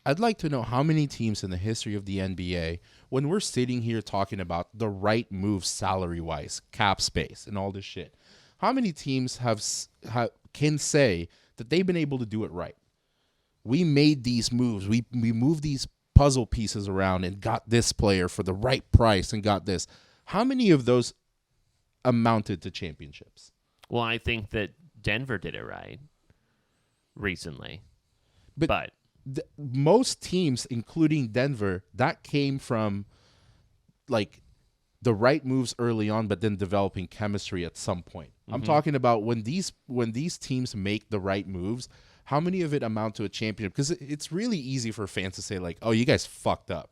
I'd like to know how many teams in the history of the NBA, when we're sitting here talking about the right moves salary-wise, cap space, and all this shit, how many teams can say that they've been able to do it right? We made these moves. We moved these puzzle pieces around and got this player for the right price and got this. How many of those amounted to championships? Well, I think that Denver did it right recently. But most teams, including Denver, that came from the right moves early on, but then developing chemistry at some point. I'm talking about when these teams make the right moves, how many of it amount to a championship? Because it's really easy for fans to say, oh, you guys fucked up.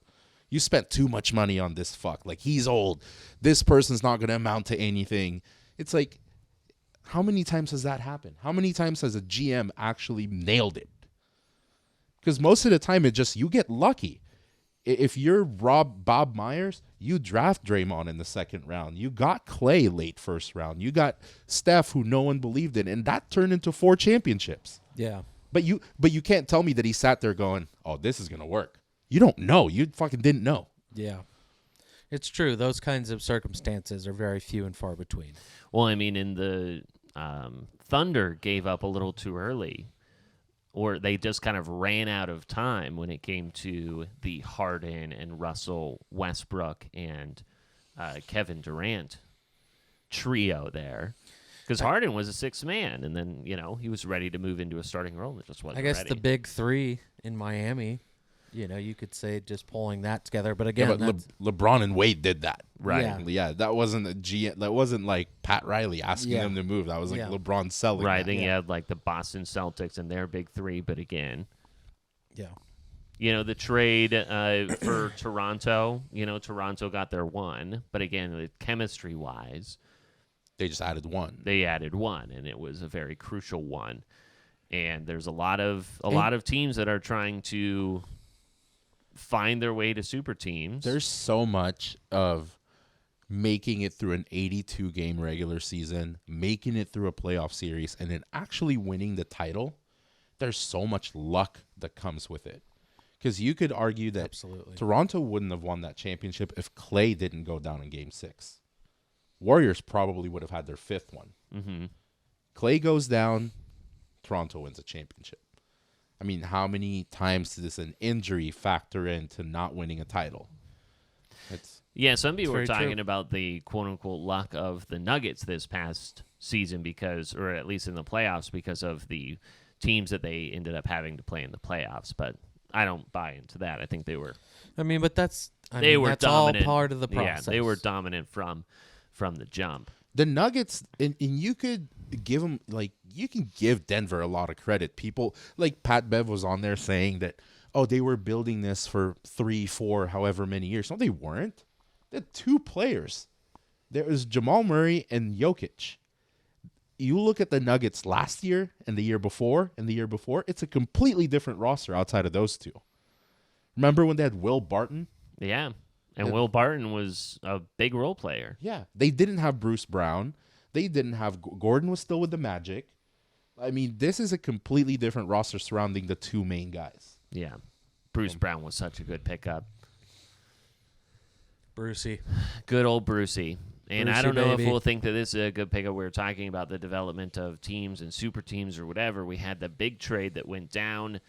You spent too much money on this fuck. He's old. This person's not going to amount to anything. It's how many times has that happened? How many times has a GM actually nailed it? Because most of the time, you get lucky. If you're Bob Myers, you draft Draymond in the second round. You got Clay late first round. You got Steph, who no one believed in, and that turned into 4 championships. Yeah. But you can't tell me that he sat there going, "Oh, this is gonna work." You don't know. You fucking didn't know. Yeah. It's true. Those kinds of circumstances are very few and far between. Well, I mean, in the Thunder gave up a little too early, or they just kind of ran out of time when it came to the Harden and Russell Westbrook and Kevin Durant trio there. Because Harden was a sixth man, and then, he was ready to move into a starting role, and it just wasn't I guess ready. the big 3 in Miami, you could say just pulling that together. But again, LeBron and Wade did that. Right. Yeah, that wasn't that wasn't like Pat Riley asking them to move. That was LeBron selling. Right, that. then you had the Boston Celtics and their big 3, but again. Yeah. The trade for Toronto, Toronto got their 1, but again, chemistry-wise, they just added 1. They added 1, and it was a very crucial one. And there's a lot of teams that are trying to find their way to super teams. There's so much of making it through an 82-game regular season, making it through a playoff series, and then actually winning the title. There's so much luck that comes with it. Because you could argue that Toronto wouldn't have won that championship if Clay didn't go down in Game 6. Warriors probably would have had their 5th one. Mm-hmm. Clay goes down, Toronto wins a championship. I mean, how many times does an injury factor into not winning a title? Some people were talking about the quote-unquote luck of the Nuggets this past season or at least in the playoffs, because of the teams that they ended up having to play in the playoffs. But I don't buy into that. I think they were. But that's dominant. all part of the process. Yeah, they were dominant from the jump. The Nuggets, and you could give them, you can give Denver a lot of credit. People, Pat Bev was on there saying that, they were building this for 3, 4, however many years. No, they weren't. They had 2 players. There was Jamal Murray and Jokic. You look at the Nuggets last year and the year before, it's a completely different roster outside of those 2. Remember when they had Will Barton? Yeah. And Will Barton was a big role player. Yeah. They didn't have Bruce Brown. They didn't have Gordon was still with the Magic. I mean, this is a completely different roster surrounding the 2 main guys. Yeah. Bruce Brown was such a good pickup. Brucey. Good old Brucey. And I Brucey, don't know baby. if we'll think that this is a good pickup. We were talking about the development of teams and super teams or whatever. We had the big trade that went down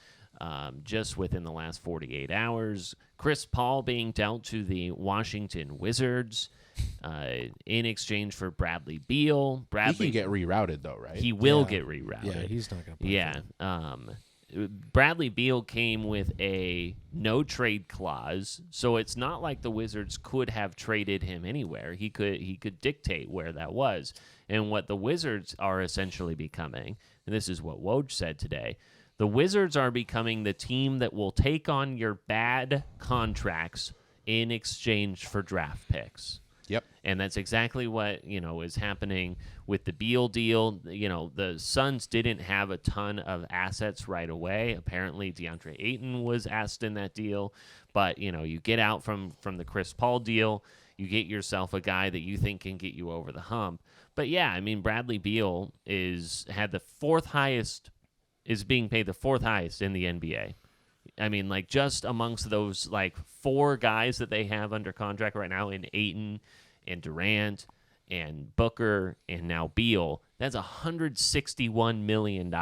just within the last 48 hours. Chris Paul being dealt to the Washington Wizards in exchange for Bradley Beal. He can get rerouted, though, right? He will get rerouted. Yeah, he's not going to play. Yeah. Bradley Beal came with a no trade clause, so it's not like the Wizards could have traded him anywhere. He could dictate where that was. And what the Wizards are essentially becoming, and this is what Woj said today, the Wizards are becoming the team that will take on your bad contracts in exchange for draft picks. Yep. And that's exactly what, is happening with the Beal deal. The Suns didn't have a ton of assets right away. Apparently, DeAndre Ayton was asked in that deal. But, you get out from the Chris Paul deal. You get yourself a guy that you think can get you over the hump. But, yeah, I mean, Bradley Beal is being paid the fourth highest in the NBA. I mean, just amongst those, four guys that they have under contract right now in Ayton and Durant and Booker and now Beal, that's $161 million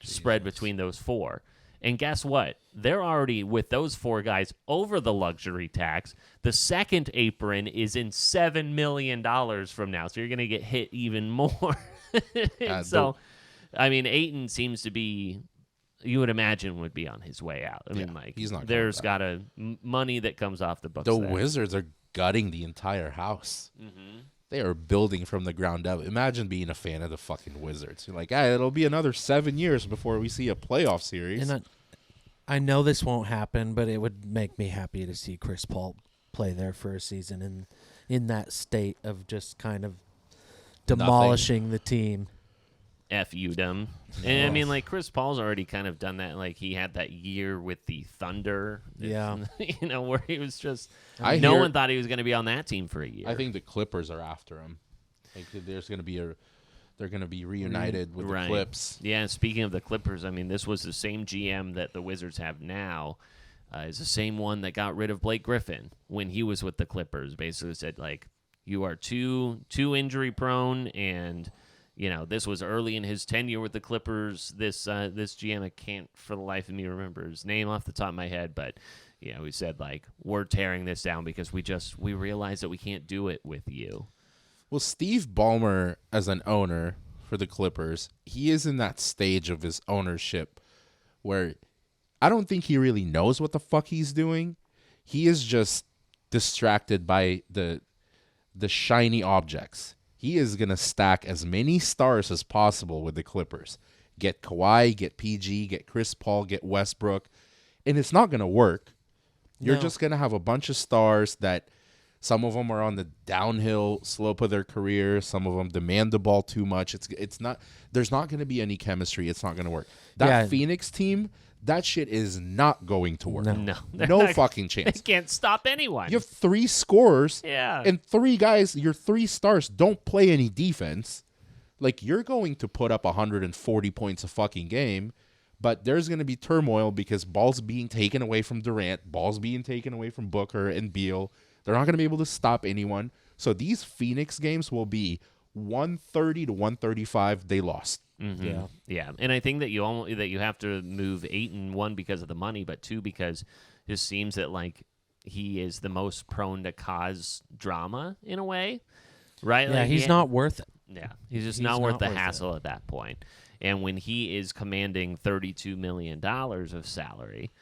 spread between those four. And guess what? They're already, with those four guys, over the luxury tax. The second apron is in $7 million from now, so you're going to get hit even more. I mean, Ayton seems to be... you would imagine would be on his way out. I mean, he's not. There's got money that comes off the books. The there. Wizards are gutting the entire house. Mm-hmm. They are building from the ground up. Imagine being a fan of the fucking Wizards. You're like, it'll be another 7 years before we see a playoff series. And I know this won't happen, but it would make me happy to see Chris Paul play there for a season in that state of just kind of demolishing the team. F-U'd him. And I mean, Chris Paul's already kind of done that. He had that year with the Thunder. Yeah. Where he was just, no one thought he was going to be on that team for a year. I think the Clippers are after him. There's going to be they're going to be reunited with the Clips. Yeah, speaking of the Clippers, I mean, this was the same GM that the Wizards have now. Is the same one that got rid of Blake Griffin when he was with the Clippers. Basically said, you are too injury prone, and this was early in his tenure with the Clippers. This GM, I can't for the life of me remember his name off the top of my head, but he said we're tearing this down because we realize that we can't do it with you. Well, Steve Ballmer, as an owner for the Clippers, he is in that stage of his ownership where I don't think he really knows what the fuck he's doing. He is just distracted by the shiny objects. He is going to stack as many stars as possible with the Clippers. Get Kawhi, get PG, get Chris Paul, get Westbrook. And it's not going to work. You're just going to have a bunch of stars that some of them are on the downhill slope of their career. Some of them demand the ball too much. It's not. There's not going to be any chemistry. It's not going to work. That Phoenix team, that shit is not going to work. No fucking chance. They can't stop anyone. You have three scorers. Yeah. And three guys, your three stars don't play any defense. You're going to put up 140 points a fucking game, but there's going to be turmoil because balls being taken away from Durant, balls being taken away from Booker and Beal. They're not going to be able to stop anyone. So these Phoenix games will be 130 to 135. They lost. Mm-hmm. Yeah. And I think that you have to move Ayton, one, because of the money, but two, because it seems that he is the most prone to cause drama in a way, right? Yeah, he's not worth it. Yeah, he's just not worth the hassle at that point. And when he is commanding $32 million of salary,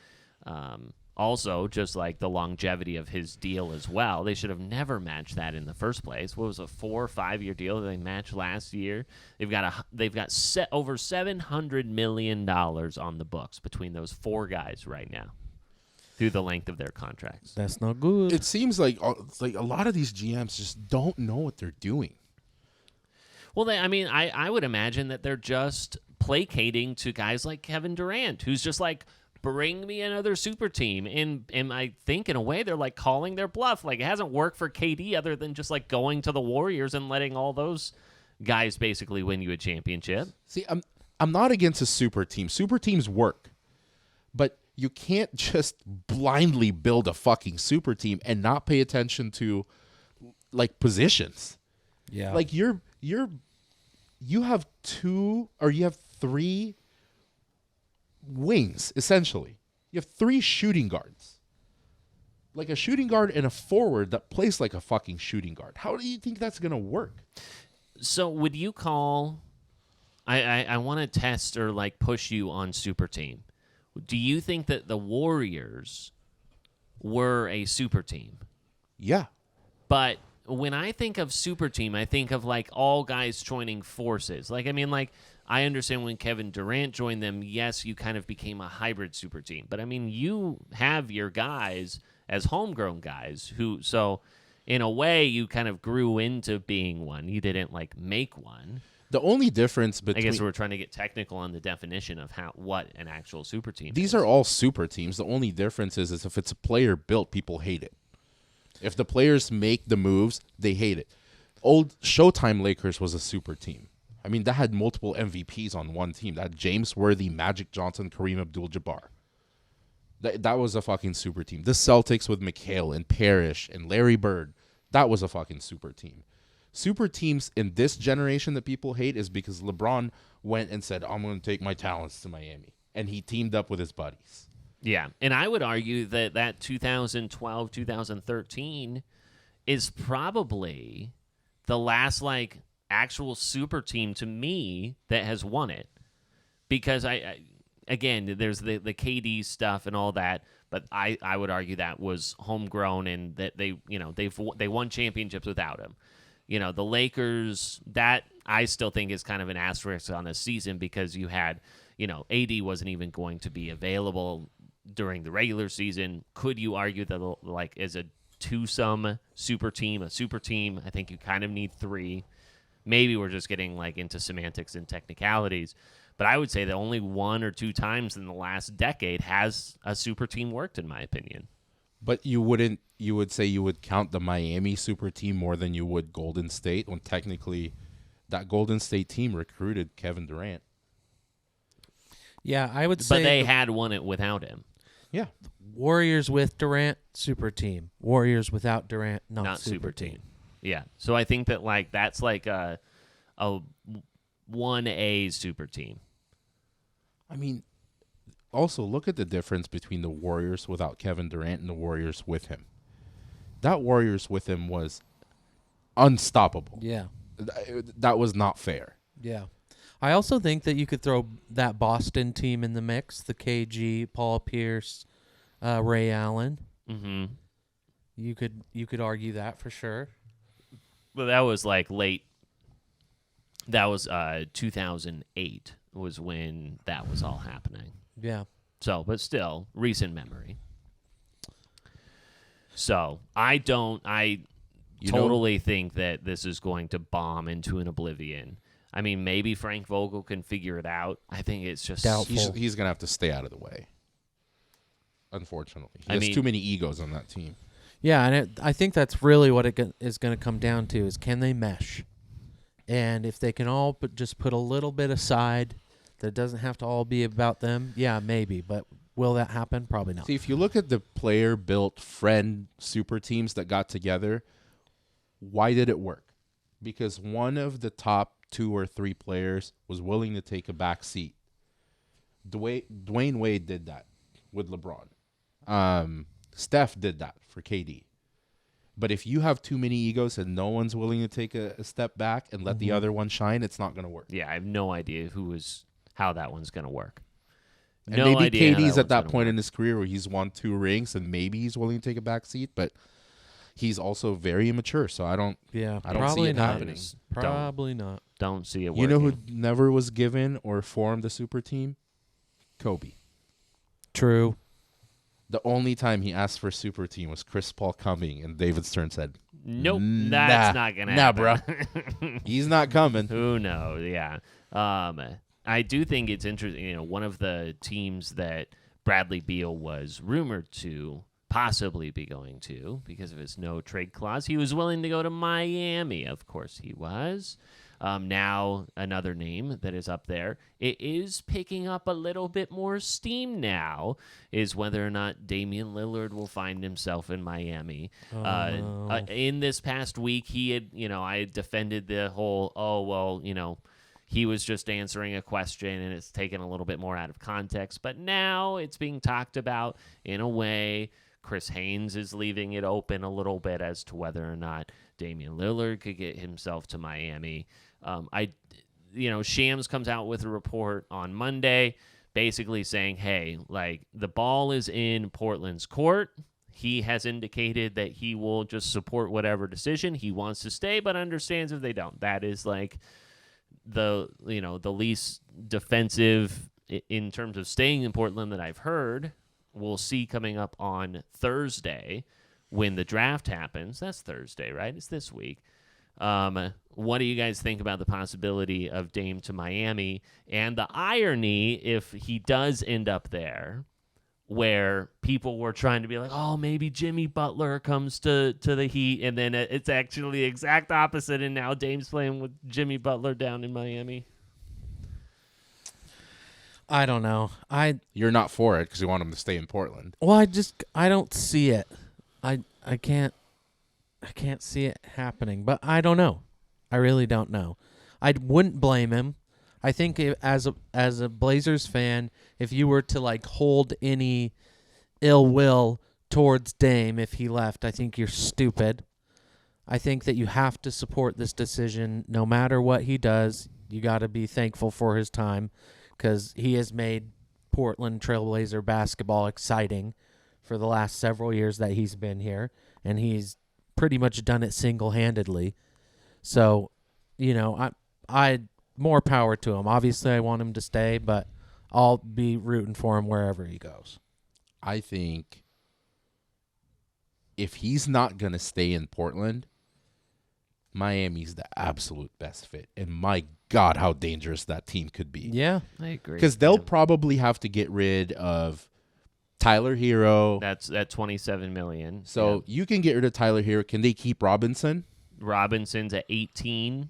also, just the longevity of his deal as well, they should have never matched that in the first place. What was a 4 or 5 year deal that they matched last year? They've got over $700 million on the books between those four guys right now through the length of their contracts. That's not good. It seems like a lot of these GMs just don't know what they're doing. Well, I would imagine that they're just placating to guys like Kevin Durant, who's just bring me another super team. And I think in a way they're calling their bluff. It hasn't worked for KD other than just going to the Warriors and letting all those guys basically win you a championship. See, I'm not against a super team. Super teams work. But you can't just blindly build a fucking super team and not pay attention to like positions. Yeah. Like you have 2 or you have 3 wings essentially. You have 3 shooting guards. Like a shooting guard and a forward that plays like a fucking shooting guard. How do you think that's going to work? So would you call I want to test or like push you on super team. Do you think that the Warriors were a super team? Yeah. But when I think of super team, I think of like all guys joining forces. Like, I mean, like, I understand when Kevin Durant joined them, yes, you kind of became a hybrid super team. But I mean, you have your guys as homegrown guys who, so in a way, you kind of grew into being one. You didn't like make one. The only difference between... I guess we're trying to get technical on the definition of what an actual super team These is. are all super teams. The only difference is if it's a player built, people hate it. If the players make the moves, they hate it. Old Showtime Lakers was a super team. I mean, that had multiple MVPs on one team. That had James Worthy, Magic Johnson, Kareem Abdul-Jabbar. That was a fucking super team. The Celtics with McHale and Parrish and Larry Bird, that was a fucking super team. Super teams in this generation that people hate is because LeBron went and said, I'm going to take my talents to Miami. And he teamed up with his buddies. Yeah, and I would argue that 2012, 2013 is probably the last, like, actual super team to me that has won it. Because, again, there's the KD stuff and all that, but I would argue that was homegrown and that they won championships without him. You know, the Lakers, that I still think is kind of an asterisk on this season because you had, AD wasn't even going to be available during the regular season. Could you argue that, like, as a twosome super team, I think you kind of need 3. Maybe we're just getting, like, into semantics and technicalities. But I would say that only 1 or 2 times in the last decade has a super team worked, in my opinion. But you would say you would count the Miami super team more than you would Golden State when technically that Golden State team recruited Kevin Durant. Yeah, I would say. But they had won it without him. Yeah. Warriors with Durant, super team. Warriors without Durant, not super team. Yeah. So I think that, like, that's like a 1A super team. I mean, also look at the difference between the Warriors without Kevin Durant and the Warriors with him. That Warriors with him was unstoppable. Yeah. That was not fair. Yeah. I also think that you could throw that Boston team in the mix, the KG, Paul Pierce, Ray Allen. Mm-hmm. You could argue that for sure. Well, that was like late. That was 2008 was when that was all happening. Yeah. So, but still, recent memory. So, I totally think that this is going to bomb into an oblivion. I mean, maybe Frank Vogel can figure it out. I think it's just doubtful. He's going to have to stay out of the way. Unfortunately. He has too many egos on that team. Yeah, and I think that's really what it is going to come down to is can they mesh? And if they can all just put a little bit aside, that it doesn't have to all be about them, yeah, maybe. But will that happen? Probably not. See, if you look at the player-built friend super teams that got together, why did it work? Because one of the top 2 or 3 players was willing to take a back seat. Dwayne Wade did that with LeBron. Steph did that for KD. But if you have too many egos and no one's willing to take a step back and let the other one shine, it's not going to work. Yeah, I have no idea how that one's going to work. And maybe KD's at that point in his career where he's won 2 rings and maybe he's willing to take a back seat, but he's also very immature, so I don't see it happening. Probably not. Don't see it working. You know who never was given or formed a super team? Kobe. True. The only time he asked for a super team was Chris Paul coming, and David Stern said, nope, that's not going to happen. Nah, bro. He's not coming. Who knows? Yeah. I do think it's interesting. One of the teams that Bradley Beal was rumored to possibly be going to because of his no trade clause, he was willing to go to Miami. Of course he was. Now, another name that is up there, it is picking up a little bit more steam now, is whether or not Damian Lillard will find himself in Miami. In this past week, he had, I defended the whole, he was just answering a question and it's taken a little bit more out of context. But now it's being talked about in a way. Chris Haynes is leaving it open a little bit as to whether or not Damian Lillard could get himself to Miami. Shams comes out with a report on Monday basically saying, hey, like, the ball is in Portland's court. He has indicated that he will just support whatever decision. He wants to stay, but understands if they don't. That is like the least defensive in terms of staying in Portland that I've heard. We'll see coming up on Thursday when the draft happens. That's Thursday, right? It's this week. What do you guys think about the possibility of Dame to Miami and the irony if he does end up there, where people were trying to be like, oh, maybe Jimmy Butler comes to the Heat, and then it's actually the exact opposite, and now Dame's playing with Jimmy Butler down in Miami? I don't know. You're not for it because you want him to stay in Portland. Well, I don't see it. I can't see it happening, but I don't know. I really don't know. I wouldn't blame him. I think as a Blazers fan, if you were to like hold any ill will towards Dame if he left, I think you're stupid. I think that you have to support this decision no matter what he does. You got to be thankful for his time because he has made Portland Trailblazer basketball exciting for the last several years that he's been here, and he's pretty much done it single-handedly. So, I more power to him. Obviously, I want him to stay, but I'll be rooting for him wherever he goes. I think if he's not going to stay in Portland, Miami's the absolute best fit. And my God, how dangerous that team could be. Yeah, I agree. Because they'll probably have to get rid of Tyler Hero. That's at $27 million. So you can get rid of Tyler Hero. Can they keep Robinson? Robinson's at 18.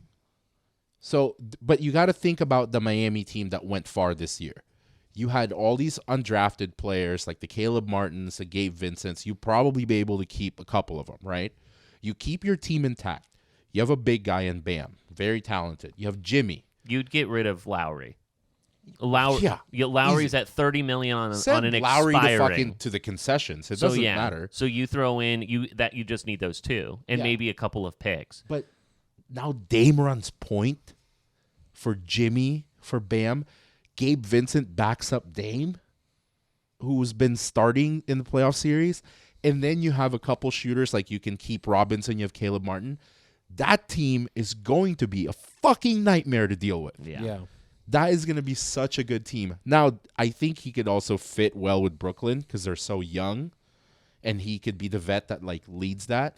So, but you got to think about the Miami team that went far this year. You had all these undrafted players like the Caleb Martins, the Gabe Vincents. You probably be able to keep a couple of them, right? You keep your team intact. You have a big guy in Bam, very talented. You have Jimmy. You'd get rid of Lowry. Lowry's easy. at $30 million on an Lowry expiring. to the concessions. It doesn't matter. So you throw in you just need those two and maybe a couple of picks. But now Dame runs point for Jimmy, for Bam. Gabe Vincent backs up Dame, who's been starting in the playoff series. And then you have a couple shooters, like you can keep Robinson, you have Caleb Martin. That team is going to be a fucking nightmare to deal with. Yeah. That is going to be such a good team. Now, I think he could also fit well with Brooklyn because they're so young, and he could be the vet that like leads that.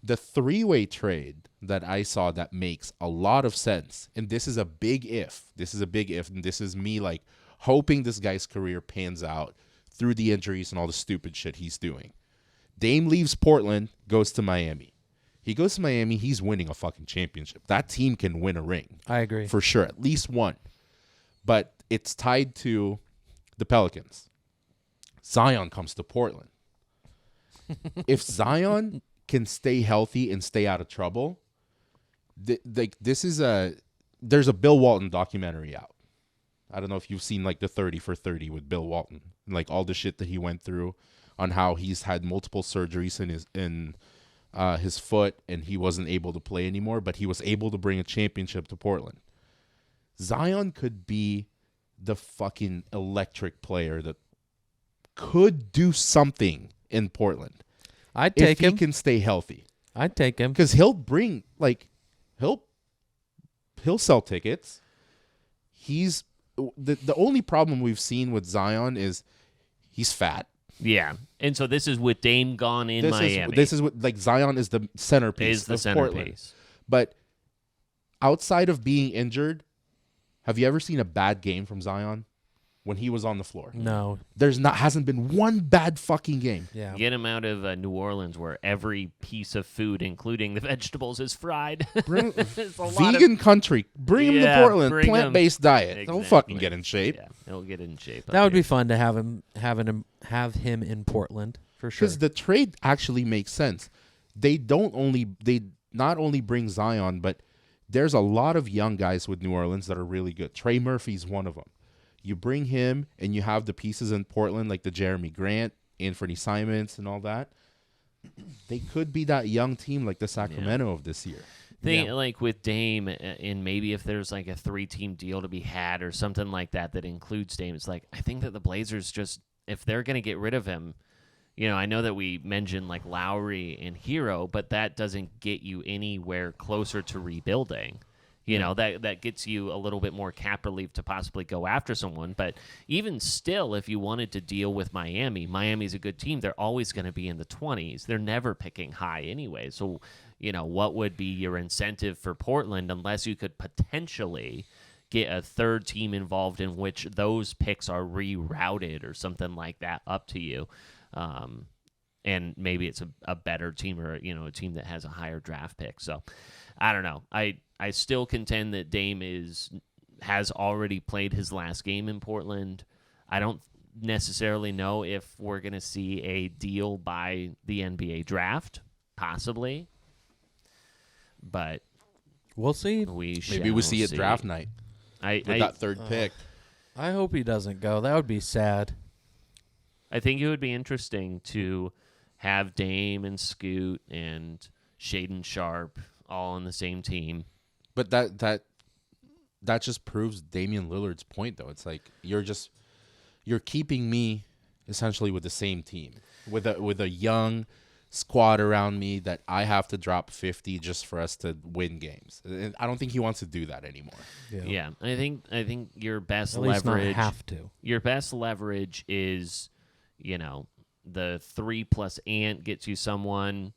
The three-way trade that I saw that makes a lot of sense, and this is a big if. This is a big if, and this is me like hoping this guy's career pans out through the injuries and all the stupid shit he's doing. Dame leaves Portland, goes to Miami. He goes to Miami, he's winning a fucking championship. That team can win a ring. I agree. For sure, at least one. But it's tied to the Pelicans. Zion comes to Portland. If Zion can stay healthy and stay out of trouble, there's a Bill Walton documentary out. I don't know if you've seen like the 30 for 30 with Bill Walton, like all the shit that he went through on how he's had multiple surgeries in his foot and he wasn't able to play anymore, but he was able to bring a championship to Portland. Zion could be the fucking electric player that could do something in Portland. I'd take him. If he can stay healthy. I'd take him. Because he'll bring, like, he'll sell tickets. He's, the only problem we've seen with Zion is he's fat. Yeah. And so this is with Dame gone in Miami. This is what, like, Zion is the centerpiece of Portland. But outside of being injured, have you ever seen a bad game from Zion? when he was on the floor. No. Hasn't been one bad fucking game. Yeah. Get him out of New Orleans, where every piece of food, including the vegetables, is fried. Vegan country. Bring him to Portland. Plant-based diet. Exactly. He'll fucking get in shape. Yeah, he'll get in shape. That would be fun to have him in Portland for sure. Because the trade actually makes sense. They not only bring Zion, but there's a lot of young guys with New Orleans that are really good. Trey Murphy's one of them. You bring him, and you have the pieces in Portland like the Jeremy Grant, Anthony Simons, and all that. They could be that young team like the Sacramento of this year. Like with Dame, and maybe if there's like a 3-team deal to be had or something like that includes Dame, it's like I think that the Blazers just, if they're going to get rid of him, I know that we mentioned like Lowry and Hero, but that doesn't get you anywhere closer to rebuilding. That gets you a little bit more cap relief to possibly go after someone. But even still, if you wanted to deal with Miami's a good team. They're always going to be in the 20s. They're never picking high anyway. So, what would be your incentive for Portland unless you could potentially get a third team involved in which those picks are rerouted or something like that up to you? And maybe it's a better team or, a team that has a higher draft pick. So, I don't know. I still contend that Dame has already played his last game in Portland. I don't necessarily know if we're going to see a deal by the NBA draft, possibly. But we'll see. Maybe we see it draft night with that third pick. I hope he doesn't go. That would be sad. I think it would be interesting to have Dame and Scoot and Shaedon Sharpe all on the same team. But that just proves Damian Lillard's point, though. It's like you're keeping me essentially with the same team, with a young squad around me that I have to drop 50 just for us to win games. And I don't think he wants to do that anymore. Yeah, I think your best At least leverage. not have to. Your best leverage is, the 3+ Ant gets you someone.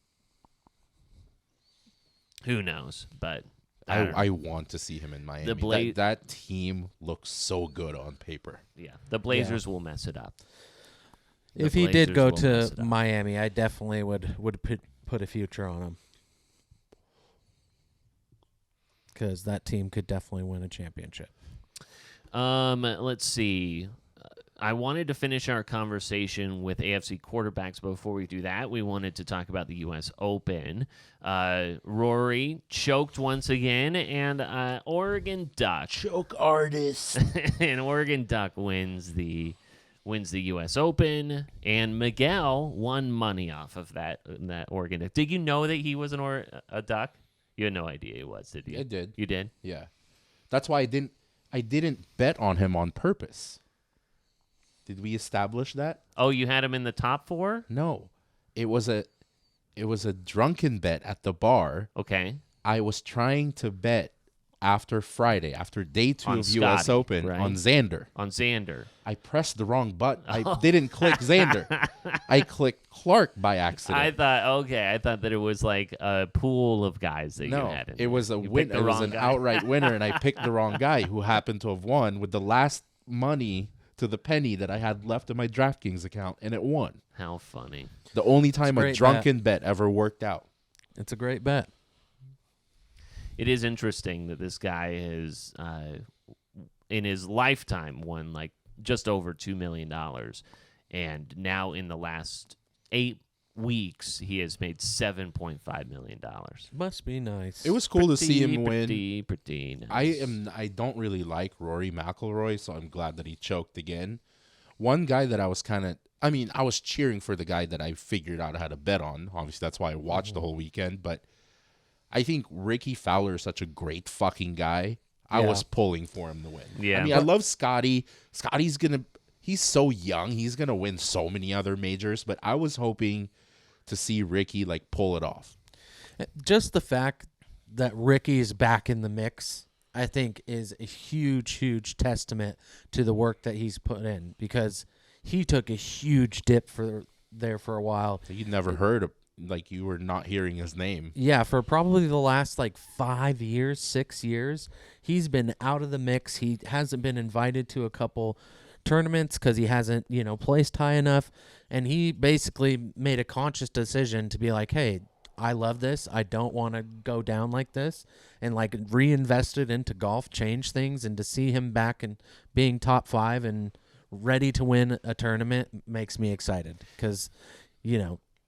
Who knows? But I want to see him in Miami. That team looks so good on paper. Yeah, the Blazers will mess it up. If he did go to Miami, I definitely would put a future on him. Because that team could definitely win a championship. Let's see. I wanted to finish our conversation with AFC quarterbacks. Before we do that, we wanted to talk about the U.S. Open. Rory choked once again, and Oregon Duck. Choke artist. And Oregon Duck wins the U.S. Open, and Miguel won money off of that Oregon Duck. Did you know that he was a Duck? You had no idea he was, did you? I did. You did? Yeah. That's why I didn't bet on him on purpose. Did we establish that? Oh, you had him in the top 4? No. It was a drunken bet at the bar. Okay. I was trying to bet after Friday, after day 2 on of Scotty, U.S. Open, right? on Xander. On Xander. I pressed the wrong button. I didn't click Xander. I clicked Clark by accident. I thought that it was like a pool of guys that you had in it was a win. It was an guy. outright winner, and I picked the wrong guy who happened to have won with the last money to the penny that I had left in my DraftKings account, and it won. How funny. The only time a drunken bet ever worked out. It's a great bet. It is interesting that this guy has, in his lifetime, won like just over $2 million. And now in the last 8 weeks, he has made $7.5 million. Must be nice. It was cool to see him win. Pretty nice. I don't really like Rory McIlroy, so I'm glad that he choked again. One guy that I was I was cheering for the guy that I figured out how to bet on. Obviously, that's why I watched the whole weekend. But I think Rickie Fowler is such a great fucking guy. I was pulling for him to win. Yeah. I mean, I love Scotty. He's so young. He's going to win so many other majors. But I was hoping to see Rickie, pull it off. Just the fact that Rickie is back in the mix, I think, is a huge, huge testament to the work that he's put in, because he took a huge dip for a while. You never heard of, you were not hearing his name. Yeah, for probably the last 5 years, 6 years, he's been out of the mix. He hasn't been invited to a couple tournaments because he hasn't, placed high enough. And he basically made a conscious decision to be like, hey, I love this. I don't want to go down like this. And like reinvested into golf, change things. And to see him back and being top 5 and ready to win a tournament makes me excited because,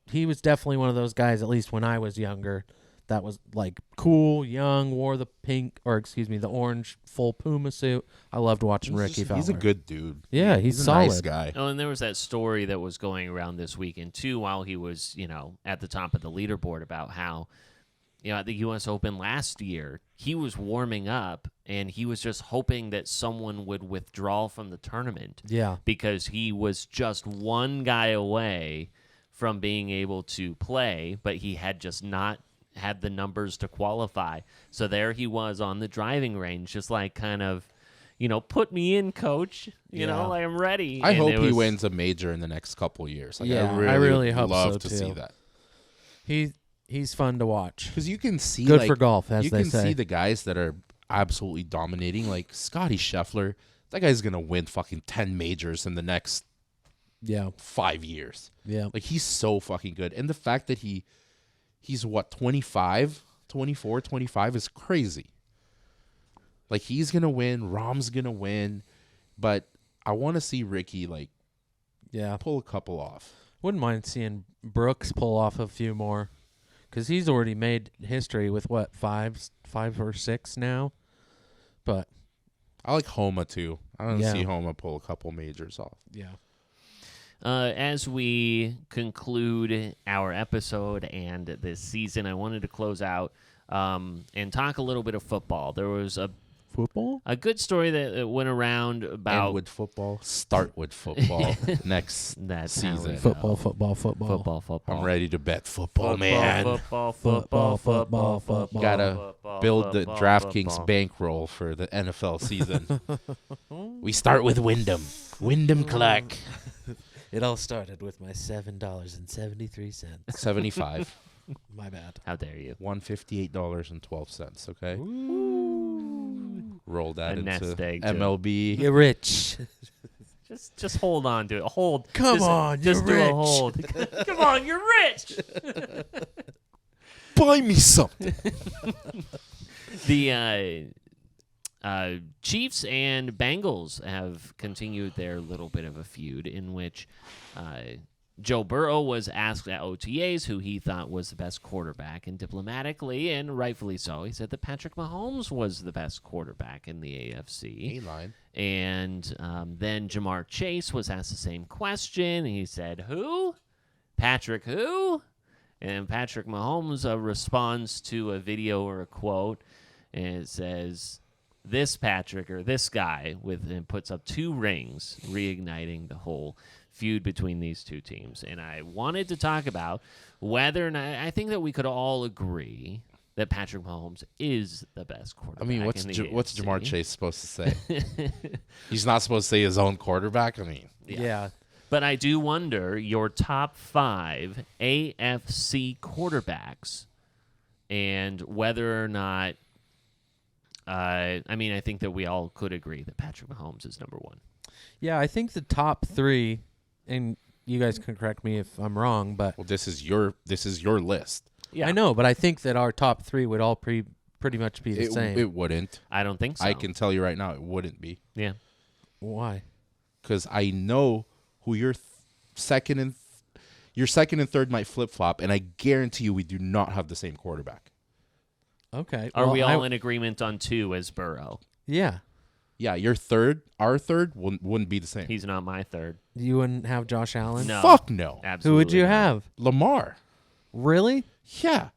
he was definitely one of those guys, at least when I was younger, that was like cool, young, wore the the orange full Puma suit. I loved watching Rickie Fowler. He's a good dude. Yeah, he's a solid. nice guy. Oh, and there was that story that was going around this weekend too, while he was, at the top of the leaderboard about how, at the U.S. Open last year, he was warming up and he was just hoping that someone would withdraw from the tournament. Yeah, because he was just one guy away from being able to play, but he had just not had the numbers to qualify. So there he was on the driving range, just like kind of, put me in, coach. You know, like I'm ready. I hope he wins a major in the next couple years. Like, yeah, I really hope love so to too. see that. He's fun to watch. Because you can see good for golf, as you they can say. see the guys that are absolutely dominating, like Scotty Scheffler. That guy's gonna win fucking 10 majors in the next 5 years. Yeah. Like he's so fucking good. And the fact that he's what, 25, 24, 25 is crazy. Like he's going to win, Rahm's going to win, but I want to see Rickie pull a couple off. Wouldn't mind seeing Brooks pull off a few more cuz he's already made history with what, 5 or 6 now. But I like Homa too. I want to see Homa pull a couple majors off. Yeah. As we conclude our episode and this season, I wanted to close out and talk a little bit of football. There was a good story that went around about End with football, start with football next season. Football. I'm ready to bet football, man. Football. Gotta build the DraftKings bankroll for the NFL season. We start with Wyndham Clark. It all started with my $7.73. 75. My bad. How dare you? $158.12. Okay. Ooh. Roll that A into nest egg MLB. You're rich. Just hold on to it. Hold. Come on, you're just do rich. a hold. Come on, you're rich. Buy me something. The Chiefs and Bengals have continued their little bit of a feud in which Joe Burrow was asked at OTAs who he thought was the best quarterback, and diplomatically and rightfully so, he said that Patrick Mahomes was the best quarterback in the AFC. A-line. And then Jamar Chase was asked the same question, and he said, who? Patrick who? And Patrick Mahomes responds to a video or a quote, and it says, this Patrick or this guy, and puts up 2 rings, reigniting the whole feud between these two teams. And I wanted to talk about whether or not I think that we could all agree that Patrick Mahomes is the best quarterback. I mean, what's in the what's AFC. Jamar Chase supposed to say? He's not supposed to say his own quarterback. I mean, Yeah. But I do wonder your top 5 AFC quarterbacks and whether or not. I think that we all could agree that Patrick Mahomes is number 1. Yeah, I think the top 3, and you guys can correct me if I'm wrong, but well, this is your list. Yeah. I know, but I think that our top 3 would all pretty much be the same. It wouldn't. I don't think so. I can tell you right now, it wouldn't be. Yeah. Why? Because I know who your second and third might flip flop, and I guarantee you we do not have the same quarterback. Okay. Are we all in agreement on 2 as Burrow? Yeah. Yeah, our third wouldn't be the same. He's not my 3rd. You wouldn't have Josh Allen? No. Fuck no. Absolutely Who would you not. have? Lamar. Really? Yeah.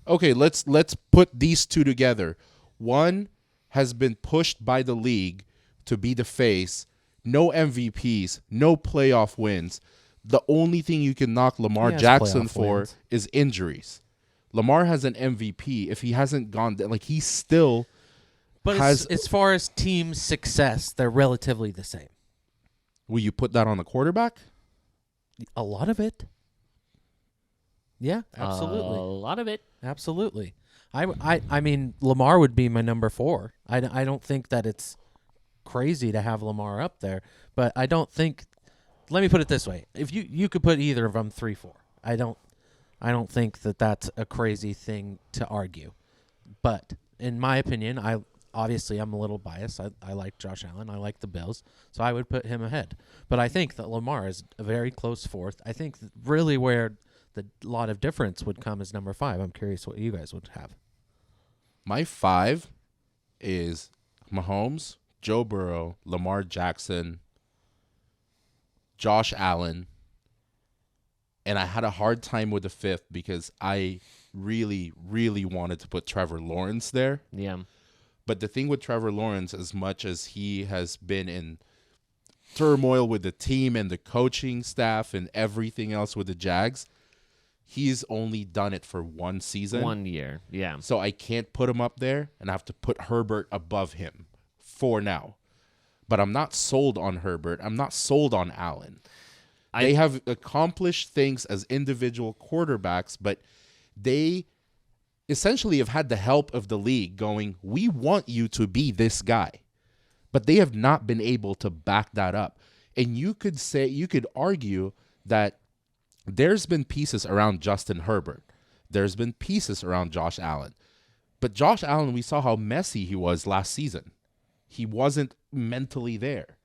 Okay, let's put these 2 together. One has been pushed by the league to be the face. No MVPs, no playoff wins. The only thing you can knock Lamar Jackson playoff for wins. is injuries. Lamar has an MVP. If he hasn't gone, he still But has. as far as team success, they're relatively the same. Will you put that on the quarterback? A lot of it. Yeah, absolutely. A lot of it. Absolutely. I mean, Lamar would be my number 4. I don't think that it's crazy to have Lamar up there, but I don't think. Let me put it this way: if you could put either of them 3-4, I don't think that that's a crazy thing to argue. But in my opinion, I'm a little biased. I like Josh Allen. I like the Bills, so I would put him ahead. But I think that Lamar is a very close fourth. I think really where the lot of difference would come is number 5. I'm curious what you guys would have. My 5 is Mahomes, Joe Burrow, Lamar Jackson, Josh Allen, and I had a hard time with the 5th because I really, really wanted to put Trevor Lawrence there. Yeah. But the thing with Trevor Lawrence, as much as he has been in turmoil with the team and the coaching staff and everything else with the Jags, he's only done it for one season. 1 year, yeah. So I can't put him up there, and I have to put Herbert above him for now. But I'm not sold on Herbert. I'm not sold on Allen. They have accomplished things as individual quarterbacks, but they essentially have had the help of the league going, we want you to be this guy. But they have not been able to back that up. And you could argue that there's been pieces around Justin Herbert. There's been pieces around Josh Allen. But Josh Allen, we saw how messy he was last season. He wasn't mentally there.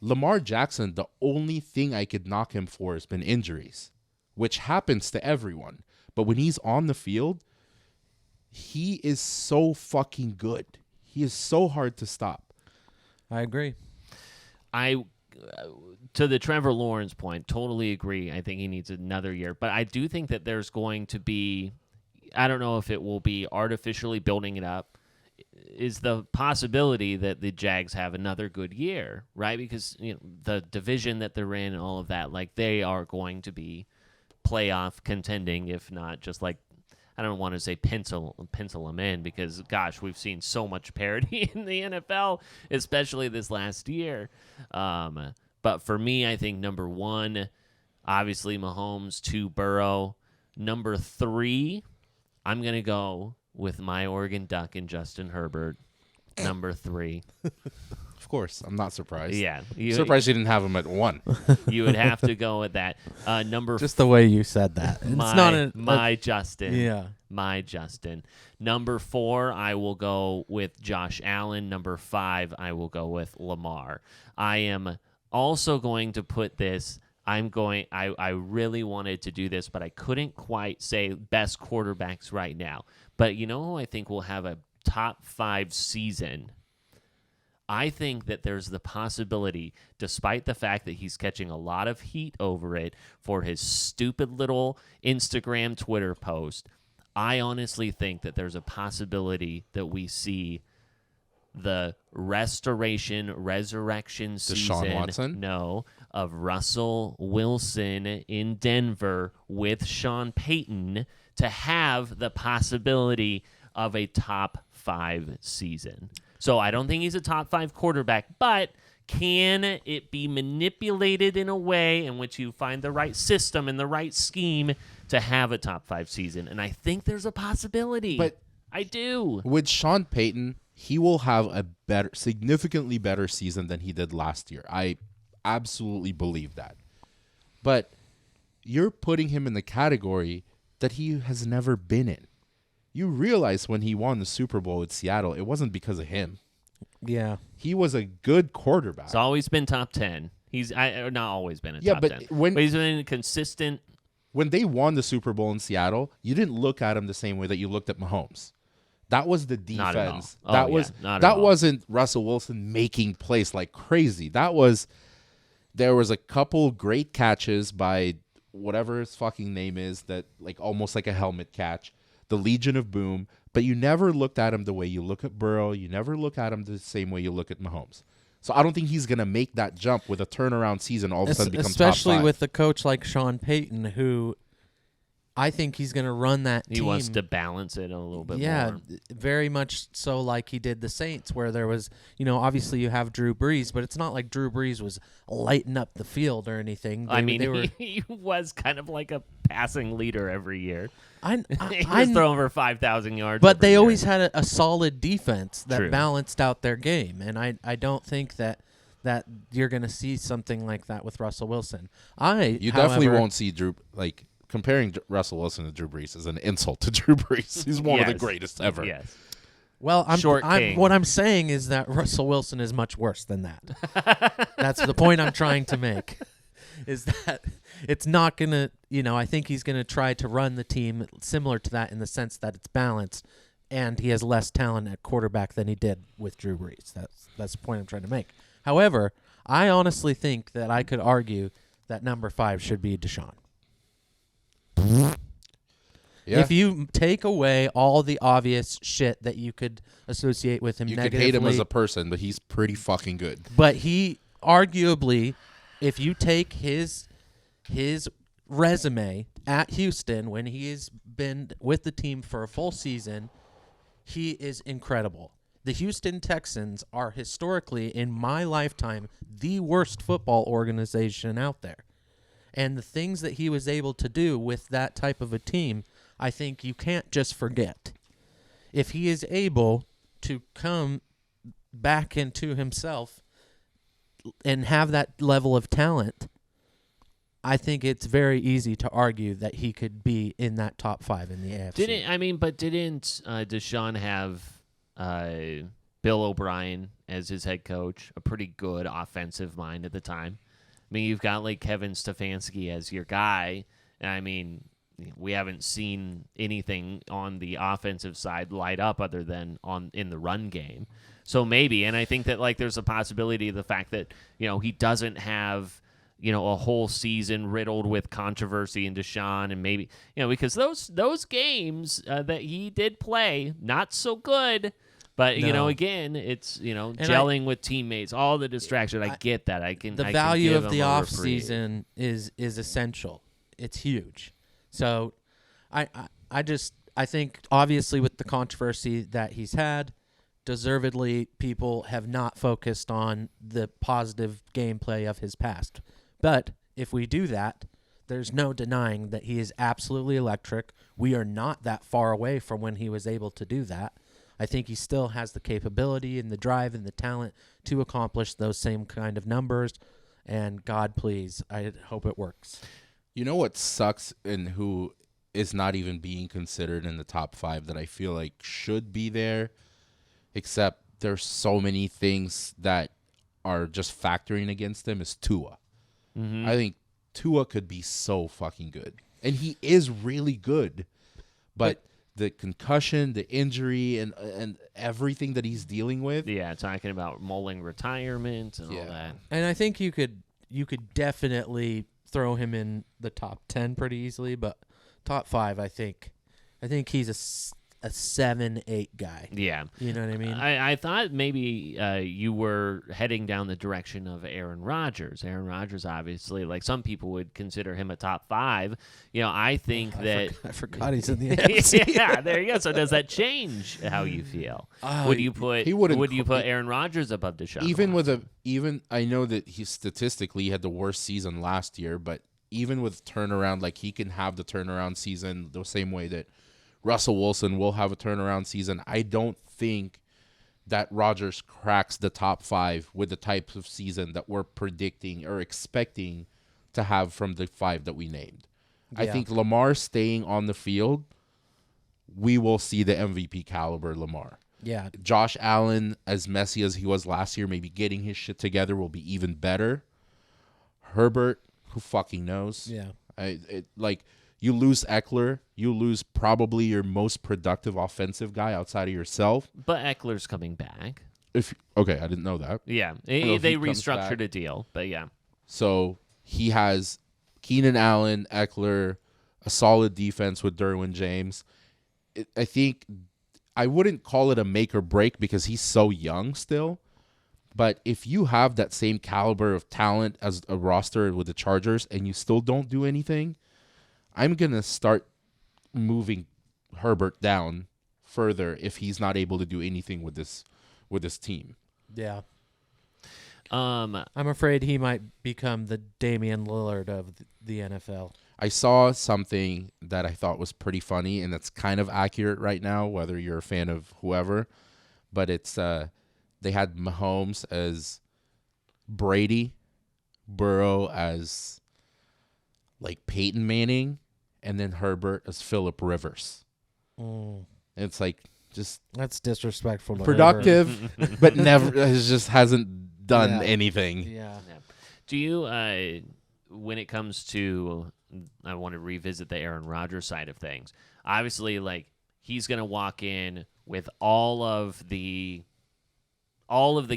Lamar Jackson, the only thing I could knock him for has been injuries, which happens to everyone. But when he's on the field, he is so fucking good. He is so hard to stop. I agree. To the Trevor Lawrence point, totally agree. I think he needs another year. But I do think that there's going to be, I don't know if it will be artificially building it up, is the possibility that the Jags have another good year, right? Because the division that they're in and all of that, like they are going to be playoff contending, if not just like, I don't want to say pencil them in because, gosh, we've seen so much parity in the NFL, especially this last year. But for me, I think number 1, obviously Mahomes, 2, Burrow. Number 3, I'm going to go with my Oregon Duck and Justin Herbert. Number 3. Of course, I'm not surprised. Yeah. Surprised you didn't have him at 1. You would have to go with that. Just the way you said that. My Justin. Yeah. My Justin. Number 4, I will go with Josh Allen. Number 5, I will go with Lamar. I am also going to put this. I really wanted to do this, but I couldn't quite say best quarterbacks right now. But you know who I think will have a top 5 season? I think that there's the possibility, despite the fact that he's catching a lot of heat over it for his stupid little Instagram, Twitter post, I honestly think that there's a possibility that we see the resurrection Deshaun Watson? Of Russell Wilson in Denver with Sean Payton to have the possibility of a top 5 season. So I don't think he's a top 5 quarterback, but can it be manipulated in a way in which you find the right system and the right scheme to have a top 5 season? And I think there's a possibility. But I do. With Sean Payton, he will have a significantly better season than he did last year. I absolutely believe that. But you're putting him in the category that he has never been in. You realize when he won the Super Bowl with Seattle, it wasn't because of him. Yeah. He was a good quarterback. He's always been top 10. He's not always been a top 10. But he's been consistent. When they won the Super Bowl in Seattle, you didn't look at him the same way that you looked at Mahomes. That was the defense. That wasn't Russell Wilson making plays like crazy. There was a couple great catches by whatever his fucking name is, that like almost like a helmet catch, the Legion of Boom, but you never looked at him the way you look at Burrow. You never look at him the same way you look at Mahomes. So I don't think he's going to make that jump with a turnaround season all of a sudden become top 5. Especially with a coach like Sean Payton, who I think he's going to run that team. He wants to balance it a little bit more. Yeah, very much so like he did the Saints, where there was, obviously you have Drew Brees, but it's not like Drew Brees was lighting up the field or anything. He was kind of like a passing leader every year. He I was throwing for 5,000 yards. But they year. always had a solid defense that True. balanced out their game, and I don't think that you're going to see something like that with Russell Wilson. You definitely won't see Drew comparing Russell Wilson to Drew Brees is an insult to Drew Brees. He's one of the greatest ever. Yes. Well, King. what I'm saying is that Russell Wilson is much worse than that. That's the point I'm trying to make. Is that it's not going to, I think he's going to try to run the team similar to that in the sense that it's balanced, and he has less talent at quarterback than he did with Drew Brees. That's the point I'm trying to make. However, I honestly think that I could argue that number 5 should be Deshaun. Yeah. If you take away all the obvious shit that you could associate with him You negatively. could hate him as a person, but he's pretty fucking good. But he arguably, if you take his resume at Houston when he has been with the team for a full season, he is incredible. The Houston Texans are historically, in my lifetime, the worst football organization out there. And the things that he was able to do with that type of a team, I think you can't just forget. If he is able to come back into himself and have that level of talent, I think it's very easy to argue that he could be in that top 5 in the AFC. Didn't Deshaun have Bill O'Brien as his head coach, a pretty good offensive mind at the time? I mean, you've got like Kevin Stefanski as your guy. And I mean, we haven't seen anything on the offensive side light up other than in the run game. So maybe, and I think that like there's a possibility of the fact that, he doesn't have, a whole season riddled with controversy in Deshaun, and maybe, because those games that he did play, not so good. But, again, it's, gelling with teammates, all the distraction. I get that. The value of the offseason is essential. It's huge. So I think, obviously, with the controversy that he's had, deservedly, people have not focused on the positive gameplay of his past. But if we do that, there's no denying that he is absolutely electric. We are not that far away from when he was able to do that. I think he still has the capability and the drive and the talent to accomplish those same kind of numbers. And God, please, I hope it works. You know what sucks and who is not even being considered in the top 5 that I feel like should be there, except there's so many things that are just factoring against him, is Tua. Mm-hmm. I think Tua could be so fucking good. And he is really good. But the concussion, the injury, and everything that he's dealing with. Yeah, talking about mulling retirement and all that. And I think you could definitely throw him in the top 10 pretty easily, but top 5, I think he's a 7-8 guy. Yeah. You know what I mean? I thought maybe you were heading down the direction of Aaron Rodgers. Aaron Rodgers, obviously, like some people would consider him a top 5. I think I forgot he's in the AFC. Yeah, there you go. So does that change how you feel? Would you put Aaron Rodgers above Deshaun? I know that he statistically had the worst season last year, but even with turnaround, like he can have the turnaround season the same way that Russell Wilson will have a turnaround season. I don't think that Rodgers cracks the top 5 with the type of season that we're predicting or expecting to have from the 5 that we named. Yeah. I think Lamar staying on the field, we will see the MVP caliber Lamar. Yeah. Josh Allen, as messy as he was last year, maybe getting his shit together will be even better. Herbert, who fucking knows? Yeah. You lose Eckler, you lose probably your most productive offensive guy outside of yourself. But Eckler's coming back. I didn't know that. Yeah, they restructured a deal, but yeah. So he has Keenan Allen, Eckler, a solid defense with Derwin James. I think I wouldn't call it a make or break because he's so young still. But if you have that same caliber of talent as a roster with the Chargers and you still don't do anything, I'm going to start moving Herbert down further if he's not able to do anything with this team. Yeah. I'm afraid he might become the Damian Lillard of the NFL. I saw something that I thought was pretty funny, and that's kind of accurate right now, whether you're a fan of whoever. But it's they had Mahomes as Brady, Burrow as like Peyton Manning, and then Herbert as Phillip Rivers. It's like just that's disrespectful. To productive, but never hasn't done anything. Yeah. Do you, when it comes to, I want to revisit the Aaron Rodgers side of things. Obviously, like he's going to walk in with all of the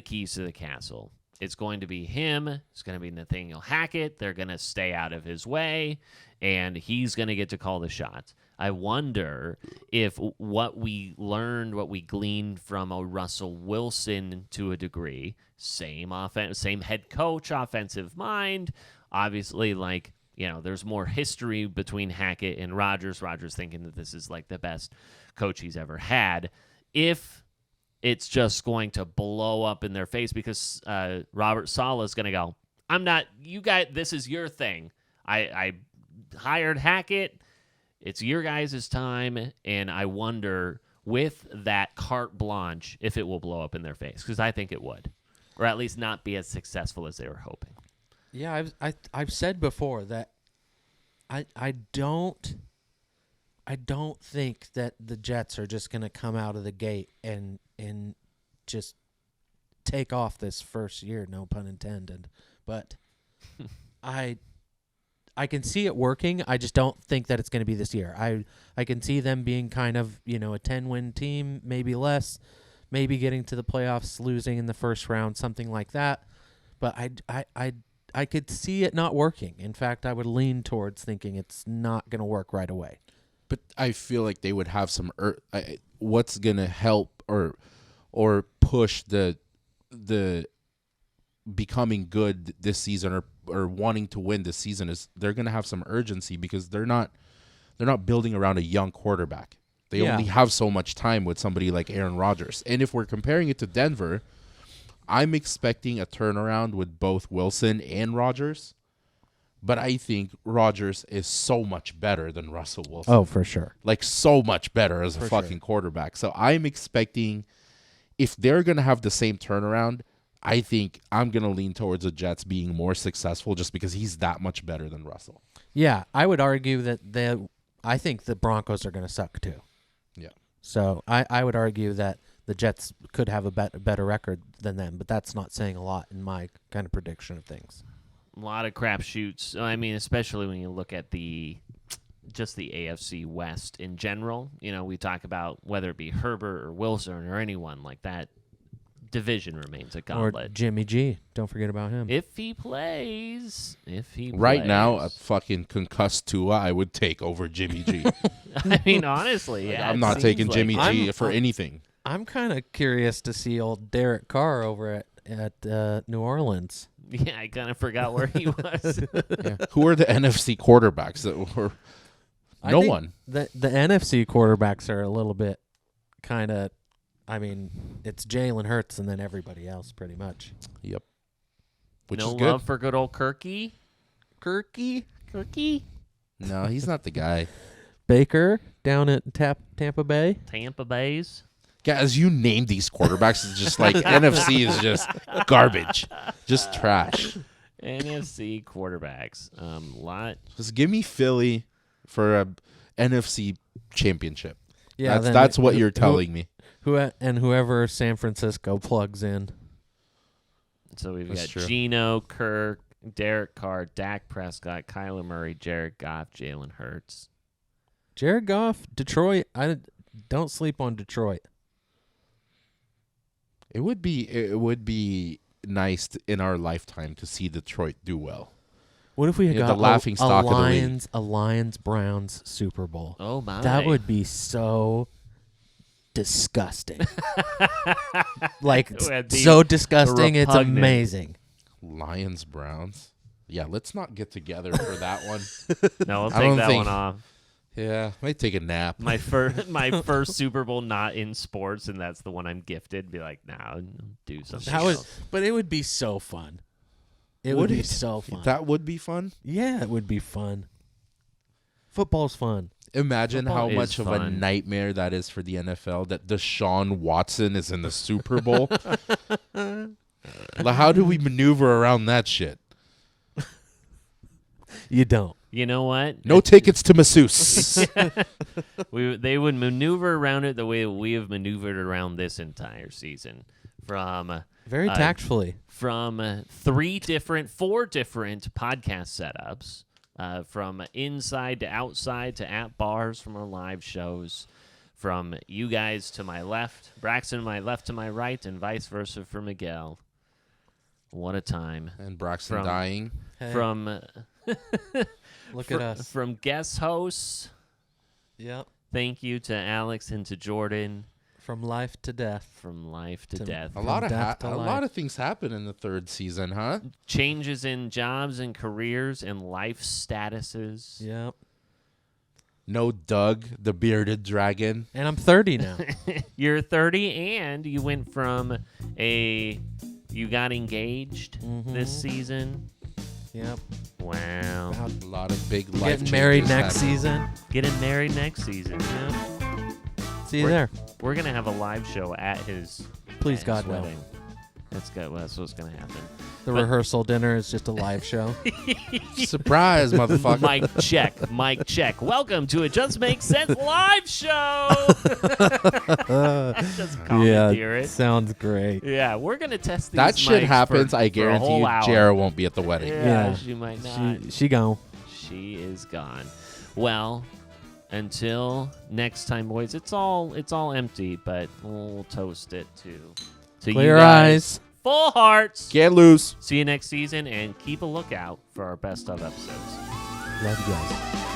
keys to the castle. It's going to be him. It's going to be Nathaniel Hackett. They're going to stay out of his way, and he's going to get to call the shots. I wonder if what we learned, what we gleaned from a Russell Wilson to a degree, same head coach, offensive mind, obviously, like, you know, there's more history between Hackett and Rodgers. Rodgers thinking that this is like the best coach he's ever had. If it's just going to blow up in their face because Robert Saleh is going to go, I'm not, you guys, this is your thing. I hired Hackett. It's your guys' time, and I wonder, with that carte blanche, if it will blow up in their face, because I think it would, or at least not be as successful as they were hoping. Yeah, I've said before that I don't think that the Jets are just going to come out of the gate and just take off this first year, no pun intended. But I can see it working. I just don't think that it's going to be this year. I can see them being kind of, you know, a 10-win team, maybe less, maybe getting to the playoffs, losing in the first round, something like that. But I could see it not working. In fact, I would lean towards thinking it's not going to work right away. But I feel like they would have some what's going to help or push the becoming good this season or wanting to win this season is they're going to have some urgency because they're not building around a young quarterback. They only have so much time with somebody like Aaron Rodgers. And if we're comparing it to Denver, I'm expecting a turnaround with both Wilson and Rodgers, but I think Rodgers is so much better than Russell Wilson. Oh, for sure. Like so much better as a fucking quarterback. So I'm expecting if they're going to have the same turnaround, I think I'm going to lean towards the Jets being more successful just because he's that much better than Russell. Yeah, I would argue that I think the Broncos are going to suck too. Yeah. So I would argue that the Jets could have a better record than them, but that's not saying a lot in my kind of prediction of things. A lot of crapshoots. I mean, especially when you look at just the AFC West in general. You know, we talk about whether it be Herbert or Wilson or anyone like that. Division remains a gauntlet. Or Jimmy G. Don't forget about him. If he plays. Right now, a fucking concussed Tua, I would take over Jimmy G. I mean, honestly, yeah. I'm not taking Jimmy G for anything. I'm kind of curious to see old Derek Carr over at New Orleans. Yeah, I kind of forgot where he was. Yeah. Who are the NFC quarterbacks that were? No one. The NFC quarterbacks are a little bit kind of. I mean, it's Jalen Hurts and then everybody else, pretty much. Yep. Which no is good. love for good old Kirky. Kirky. No, he's not the guy. Baker down at Tampa Bay. Tampa Bay's. Guys, you name these quarterbacks, it's just like NFC is just garbage, just trash. NFC quarterbacks. Just give me Philly for a NFC championship. Yeah, that's what you're telling me. Whoever San Francisco plugs in. So we've got true. Geno, Kirk, Derek Carr, Dak Prescott, Kyler Murray, Jared Goff, Jalen Hurts. Jared Goff, Detroit. I don't sleep on Detroit. It would be nice in our lifetime to see Detroit do well. What if we had got the laughing stock of the league? A Lions Browns Super Bowl? Oh my! That would be so disgusting. Like so disgusting. It's amazing. Lions Browns. Yeah, let's not get together for that one. No, we'll take that one off. Yeah, might take a nap. My first Super Bowl not in sports, and that's the one I'm gifted. Be like, nah, do something else. But it would be so fun. It would be so fun. That would be fun? Yeah, it would be fun. Football's fun. Imagine Football how much is of a fun. nightmare that is for the NFL that Deshaun Watson is in the Super Bowl. How do we maneuver around that shit? You don't. You know what? No tickets to masseuse. They would maneuver around it the way that we have maneuvered around this entire season. From Very tactfully. From 4 different podcast setups. From inside to outside to at bars from our live shows. From you guys to my left, Braxton to my left to my right, and vice versa for Miguel. What a time. And Braxton dying. Hey. From Look at us. From guest hosts. Yep. Thank you to Alex and to Jordan. From life to death. From life to death. A lot of things happen in the third season, huh? Changes in jobs and careers and life statuses. Yep. No Doug, the bearded dragon. And I'm 30 now. You're 30 and you went from you got engaged this season. Yep. Wow. A lot of big life Getting married changes next happen. season. Getting married next season. Yep. See you there. We're going to have a live show at his Please, at God, his no. wedding. That's good. Well, that's what's going to happen. The rehearsal dinner is just a live show. Surprise, motherfucker. Mic check. Mic check. Welcome to a Just Makes Sense live show. Just commandeer it. Sounds great. Yeah, we're going to test these That shit mics happens. for I a guarantee whole you, hour. Jara won't be at the wedding. Yeah, she might not. She gone. She is gone. Well, until next time, boys. It's all empty, but we'll toast it to Clear you guys. eyes. Full hearts. Get loose. See you next season, and keep a lookout for our best of episodes. Love you guys.